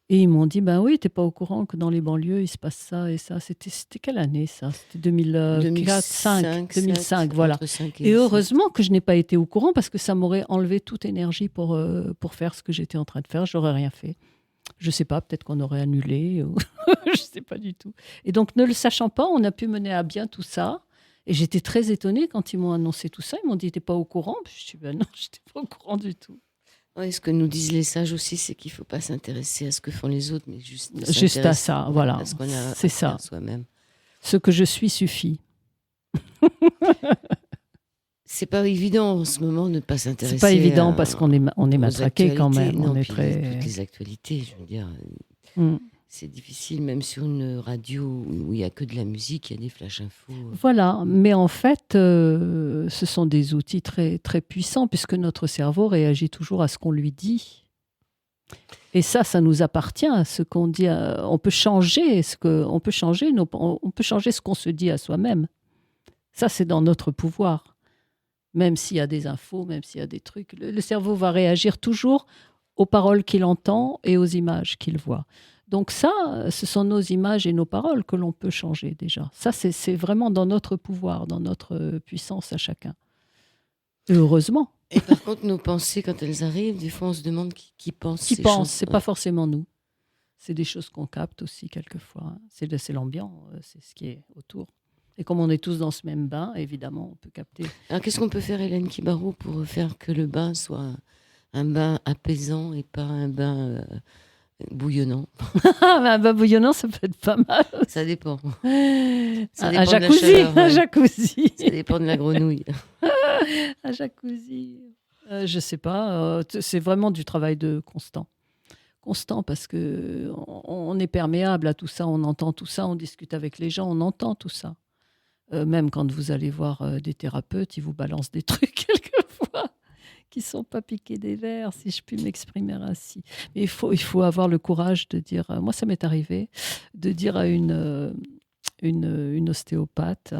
Et ils m'ont dit, ben oui, t'es pas au courant que dans les banlieues, il se passe ça et ça. C'était quelle année, ça? C'était 2005, voilà. Et heureusement que je n'ai pas été au courant parce que ça m'aurait enlevé toute énergie pour faire ce que j'étais en train de faire. J'aurais rien fait. Je sais pas, peut-être qu'on aurait annulé. Ou... je sais pas du tout. Et donc, ne le sachant pas, on a pu mener à bien tout ça. Et j'étais très étonnée quand ils m'ont annoncé tout ça. Ils m'ont dit, t'es pas au courant? Je me suis dit, ben non, j'étais pas au courant du tout. Oui, ce que nous disent les sages aussi, c'est qu'il ne faut pas s'intéresser à ce que font les autres, mais juste à ça, voilà. À ce qu'on a c'est ça. Soi-même. Ce que je suis suffit. C'est pas évident en ce moment de ne pas s'intéresser. C'est pas évident parce qu'on est matraqué quand même. Non, on est puis très... toutes les actualités, je veux dire. Mm. C'est difficile, même sur une radio où il n'y a que de la musique, il y a des flash infos. Voilà, mais en fait, ce sont des outils très, très puissants puisque notre cerveau réagit toujours à ce qu'on lui dit. Et ça nous appartient, ce qu'on dit. On peut changer ce qu'on se dit à soi-même. Ça, c'est dans notre pouvoir. Même s'il y a des infos, même s'il y a des trucs, le cerveau va réagir toujours aux paroles qu'il entend et aux images qu'il voit. Donc ça, ce sont nos images et nos paroles que l'on peut changer déjà. Ça, c'est vraiment dans notre pouvoir, dans notre puissance à chacun. Et heureusement. Et par contre, nos pensées, quand elles arrivent, des fois, on se demande qui pense ces choses. Qui pense, c'est pas forcément nous. C'est des choses qu'on capte aussi quelquefois. C'est l'ambiance, c'est ce qui est autour. Et comme on est tous dans ce même bain, évidemment, on peut capter. Alors, qu'est-ce qu'on peut faire, Hélène Kibarou, pour faire que le bain soit un bain apaisant et pas un bain... bouillonnant. Un bain bouillonnant, ça peut être pas mal. Ça dépend. Un jacuzzi, un jacuzzi. Ça dépend de la grenouille. Un jacuzzi. Je sais pas. C'est vraiment du travail de constant. Constant parce que on est perméable à tout ça, on entend tout ça, on discute avec les gens, on entend tout ça. Même quand vous allez voir des thérapeutes, ils vous balancent des trucs quelquefois sont pas piqués des vers, si je puis m'exprimer ainsi. Mais il faut avoir le courage de dire, moi ça m'est arrivé, de dire à une ostéopathe,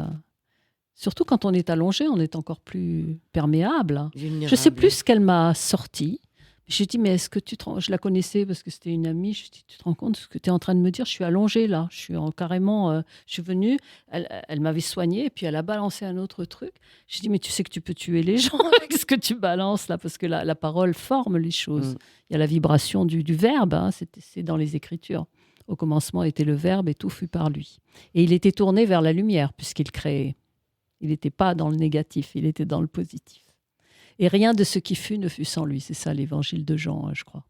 surtout quand on est allongé, on est encore plus perméable. Vulnérable. Je sais plus ce qu'elle m'a sorti. J'ai dit, mais est-ce que je la connaissais parce que c'était une amie. Je dis, tu te rends compte de ce que tu es en train de me dire? Je suis allongée là. Je suis carrément. Je suis venue. Elle m'avait soignée et puis elle a balancé un autre truc. J'ai dit, mais tu sais que tu peux tuer les gens avec ce que tu balances là, parce que la parole forme les choses. Il y a la vibration du verbe. Hein, c'est dans les Écritures. Au commencement était le Verbe et tout fut par lui. Et il était tourné vers la lumière puisqu'il créait. Il n'était pas dans le négatif, il était dans le positif. Et rien de ce qui fut ne fut sans lui. C'est ça l'évangile de Jean, je crois.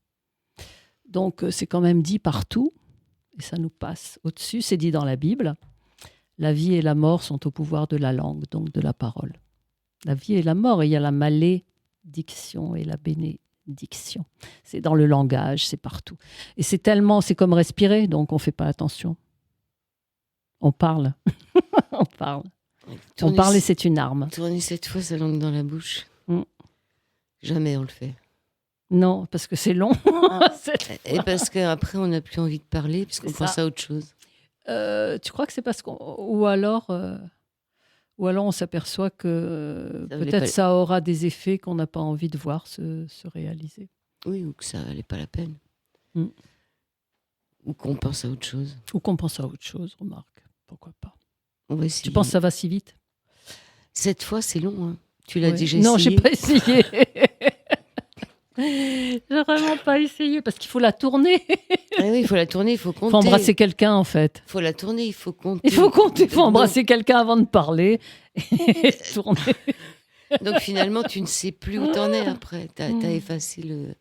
Donc, c'est quand même dit partout, et ça nous passe au-dessus. C'est dit dans la Bible. La vie et la mort sont au pouvoir de la langue, donc de la parole. La vie et la mort, et il y a la malédiction et la bénédiction. C'est dans le langage, c'est partout. Et c'est comme respirer, donc on ne fait pas attention. On parle. On parle. On parle et c'est une arme. Tourner 7 fois sa langue dans la bouche. Jamais on le fait. Non, parce que c'est long. Et parce qu'après, on n'a plus envie de parler, puisqu'on pense à autre chose. Tu crois que c'est parce qu'on... Ou alors on s'aperçoit que peut-être ça aura des effets qu'on n'a pas envie de voir se réaliser. Oui, ou que ça valait pas la peine. Ou qu'on pense à autre chose. Remarque. Pourquoi pas. Tu penses que ça va si vite? 7 fois, c'est long. Hein. Tu l'as déjà essayé? Non, j'ai pas essayé. J'ai vraiment pas essayé parce qu'il faut la tourner. Oui, il faut la tourner, il faut compter. Il faut embrasser quelqu'un en fait. Il faut la tourner, il faut compter. Il faut embrasser quelqu'un avant de parler et tourner. Donc finalement, tu ne sais plus où t'en es après. T'as effacé le...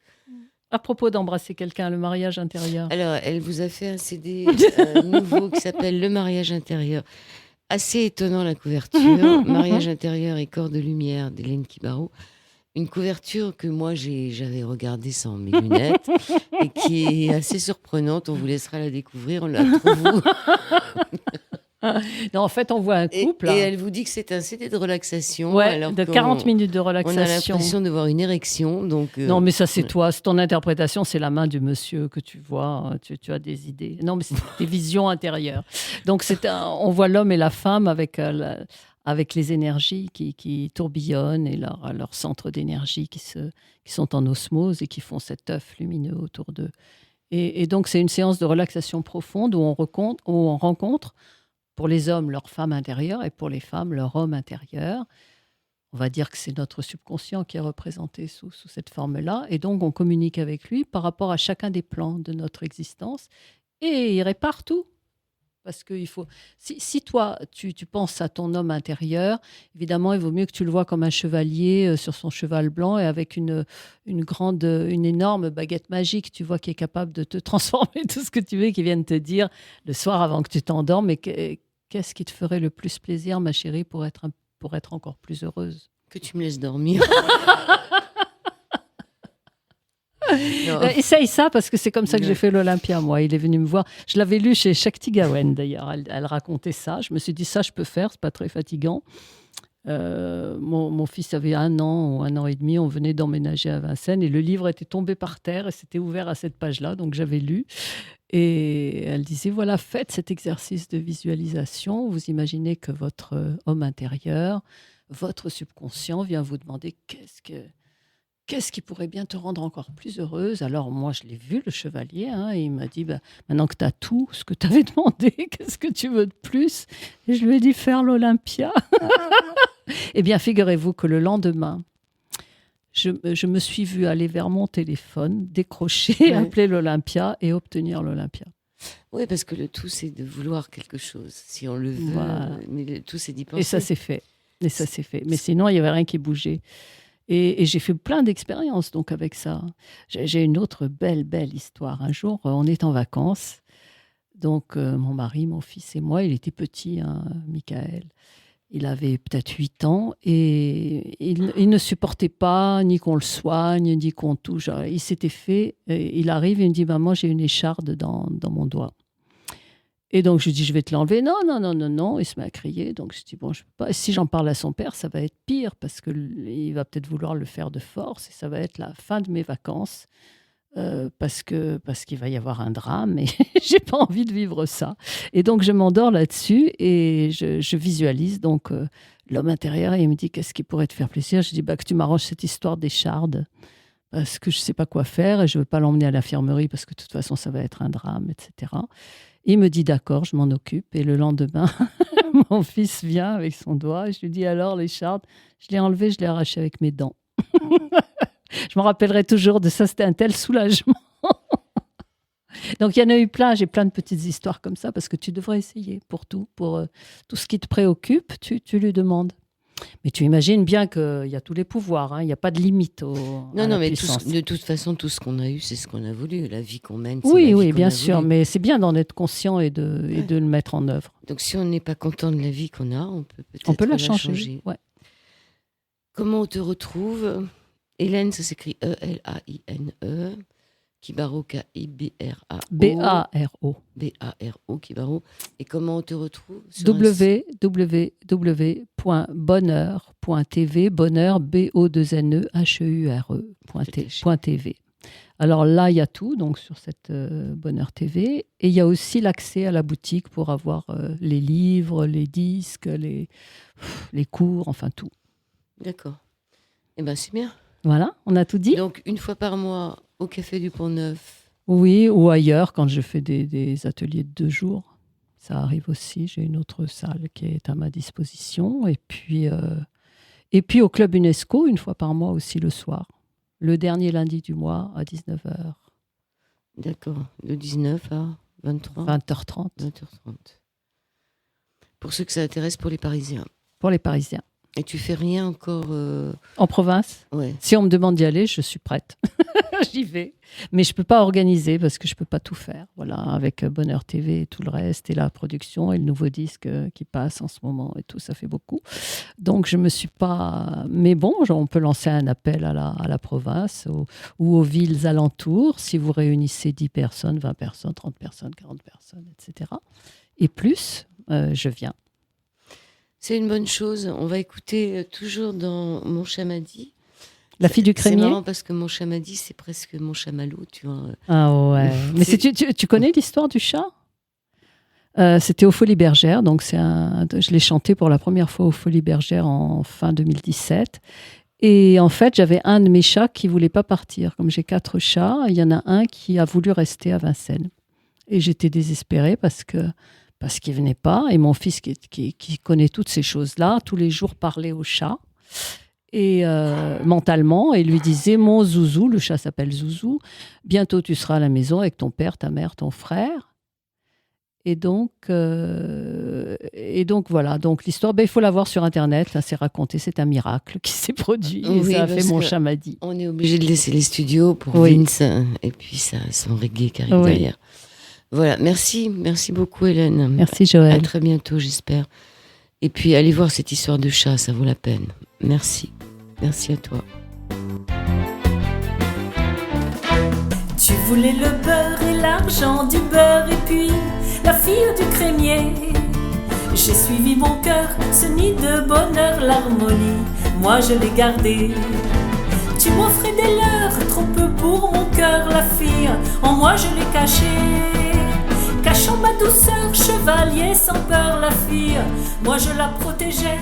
À propos d'embrasser quelqu'un, le mariage intérieur. Alors, elle vous a fait un CD nouveau qui s'appelle Le mariage intérieur. Assez étonnant la couverture. Mariage intérieur et corps de lumière d'Hélène Kibaro. Une couverture que moi j'avais regardée sans mes lunettes et qui est assez surprenante. On vous laissera la découvrir. On la trouve où? Non, en fait, on voit un couple. Et elle vous dit que c'est un CD de relaxation. Ouais, alors de 40 minutes de relaxation. On a l'impression de voir une érection. Donc, non, mais ça, c'est toi. C'est ton interprétation. C'est la main du monsieur que tu vois. Tu as des idées. Non, mais c'est des visions intérieures. Donc, on voit l'homme et la femme avec les énergies qui tourbillonnent et leurs centres d'énergie qui sont en osmose et qui font cet œuf lumineux autour d'eux. Et donc, c'est une séance de relaxation profonde où on rencontre pour les hommes, leur femme intérieure, et pour les femmes, leur homme intérieur. On va dire que c'est notre subconscient qui est représenté sous cette forme-là. Et donc, on communique avec lui par rapport à chacun des plans de notre existence. Et il répare tout. Parce que si toi, tu penses à ton homme intérieur, évidemment, il vaut mieux que tu le vois comme un chevalier sur son cheval blanc et avec une énorme baguette magique, tu vois, qui est capable de te transformer tout ce que tu veux, qui vienne te dire le soir avant que tu t'endormes, mais qu'est-ce qui te ferait le plus plaisir, ma chérie, pour être encore plus heureuse? Que tu me laisses dormir. Essaye ça, parce que c'est comme ça que j'ai fait l'Olympia, moi. Il est venu me voir. Je l'avais lu chez Shakti Gawain, d'ailleurs. Elle racontait ça. Je me suis dit, ça, je peux faire. C'est pas très fatigant. Mon fils avait 1 an ou 1 an et demi. On venait d'emménager à Vincennes et le livre était tombé par terre et c'était ouvert à cette page-là. Donc, j'avais lu. Et elle disait, voilà, faites cet exercice de visualisation. Vous imaginez que votre homme intérieur, votre subconscient vient vous demander qu'est-ce qui pourrait bien te rendre encore plus heureuse? Alors, moi, je l'ai vu, le chevalier, et il m'a dit, maintenant que tu as tout ce que tu avais demandé, qu'est-ce que tu veux de plus? Et je lui ai dit, faire l'Olympia. Eh bien, figurez-vous que le lendemain, je me suis vue aller vers mon téléphone, décrocher, appeler l'Olympia et obtenir l'Olympia. Oui, parce que le tout, c'est de vouloir quelque chose. Si on le veut, mais le tout, c'est d'y penser. Et ça s'est fait. Mais sinon, il n'y avait rien qui bougeait. Et j'ai fait plein d'expériences donc avec ça. J'ai une autre belle histoire. Un jour, on est en vacances. Donc, mon mari, mon fils et moi, il était petit, Michael. Il avait peut-être 8 ans et il ne supportait pas ni qu'on le soigne, ni qu'on touche. Il s'était fait, il arrive et il me dit, maman, j'ai une écharde dans mon doigt. Et donc, je lui dis, je vais te l'enlever. Non, non, non, non, non. Il se met à crier. Donc, je dis, bon, je peux pas. Et si j'en parle à son père, ça va être pire parce qu'il va peut-être vouloir le faire de force et ça va être la fin de mes vacances parce qu'il va y avoir un drame et j'ai pas envie de vivre ça. Et donc, je m'endors là-dessus et je visualise donc l'homme intérieur et il me dit, qu'est-ce qui pourrait te faire plaisir? Je dis, que tu m'arranges cette histoire d'écharde parce que je sais pas quoi faire et je veux pas l'emmener à l'infirmerie parce que de toute façon, ça va être un drame, etc. Il me dit d'accord, je m'en occupe. Et le lendemain, mon fils vient avec son doigt et je lui dis alors l'écharde, je l'ai enlevée, je l'ai arrachée avec mes dents. Je me rappellerai toujours de ça, c'était un tel soulagement. Donc il y en a eu plein, j'ai plein de petites histoires comme ça parce que tu devrais essayer pour tout tout ce qui te préoccupe, tu lui demandes. Mais tu imagines bien qu'il y a tous les pouvoirs, hein, il n'y a pas de limite à la mais puissance. de toute façon, tout ce qu'on a eu, c'est ce qu'on a voulu. La vie qu'on mène, c'est Oui, la vie oui, qu'on bien a sûr, voulu. mais c'est bien d'en être conscient et de le mettre en œuvre. Donc si on n'est pas content de la vie qu'on a, on peut peut-être La changer. Ouais. Comment on te retrouve? Hélène, ça s'écrit E-L-A-I-N-E. Kibaro, K-I-B-R-A-O. B-A-R-O. B-A-R-O, Kibaro. Et comment on te retrouve? www.bonheur.tv, bonheur, B-O-2-N-E-H-E-U-R-E.tv. Alors là, il y a tout, donc sur cette Bonheur TV. Et il y a aussi l'accès à la boutique pour avoir les livres, les disques, les cours, enfin tout. D'accord. Eh bien, c'est bien. Voilà, on a tout dit. Donc, une fois par mois, au Café du Pont-Neuf. Oui, ou ailleurs, quand je fais des ateliers de 2 jours. Ça arrive aussi. J'ai une autre salle qui est à ma disposition. Et puis au Club UNESCO, une fois par mois aussi le soir. Le dernier lundi du mois à 19h. D'accord. De 19 à 23 20h30. 20h30. Pour ceux que ça intéresse, pour les Parisiens. Pour les Parisiens. Et tu fais rien encore En province? Ouais. Si on me demande d'y aller, je suis prête. J'y vais. Mais je ne peux pas organiser parce que je ne peux pas tout faire. Voilà, avec Bonheur TV et tout le reste, et la production et le nouveau disque qui passe en ce moment et tout, ça fait beaucoup. Donc, je ne me suis pas... Mais bon, on peut lancer un appel à la province ou aux villes alentours si vous réunissez 10 personnes, 20 personnes, 30 personnes, 40 personnes, etc. Et plus, je viens. C'est une bonne chose. On va écouter toujours dans Mon Chamadi. La fille du crémier. C'est marrant parce que Mon Chamadi, c'est presque mon chamallow, tu vois. Ah ouais. Mais tu connais l'histoire du chat? C'était aux Folies Bergères. Donc je l'ai chanté pour la première fois aux Folies Bergères en fin 2017. Et en fait, j'avais un de mes chats qui ne voulait pas partir. Comme j'ai 4 chats, il y en a un qui a voulu rester à Vincennes. Et j'étais désespérée parce qu'il venait pas. Et mon fils, qui connaît toutes ces choses-là, tous les jours parlait au chat. Et mentalement, et lui disait, mon Zouzou, le chat s'appelle Zouzou, bientôt tu seras à la maison avec ton père, ta mère, ton frère. Et donc voilà. Donc l'histoire, il faut la voir sur Internet. Là, c'est raconté, c'est un miracle qui s'est produit. Et ça a fait Mon Chamadi. On est obligé de laisser les studios pour Vince. Et puis ça, son reggae qui arrive derrière. Voilà, merci beaucoup Hélène. Merci Joël. À très bientôt, j'espère. Et puis allez voir cette histoire de chat, ça vaut la peine. Merci à toi. Tu voulais le beurre et l'argent du beurre et puis la fille du crémier. J'ai suivi mon cœur, ce nid de bonheur, l'harmonie, moi je l'ai gardé. Tu m'offrais des leurres, trop peu pour mon cœur, la fille, en moi je l'ai cachée. Cachant ma douceur, chevalier sans peur, la fille, moi je la protégeais.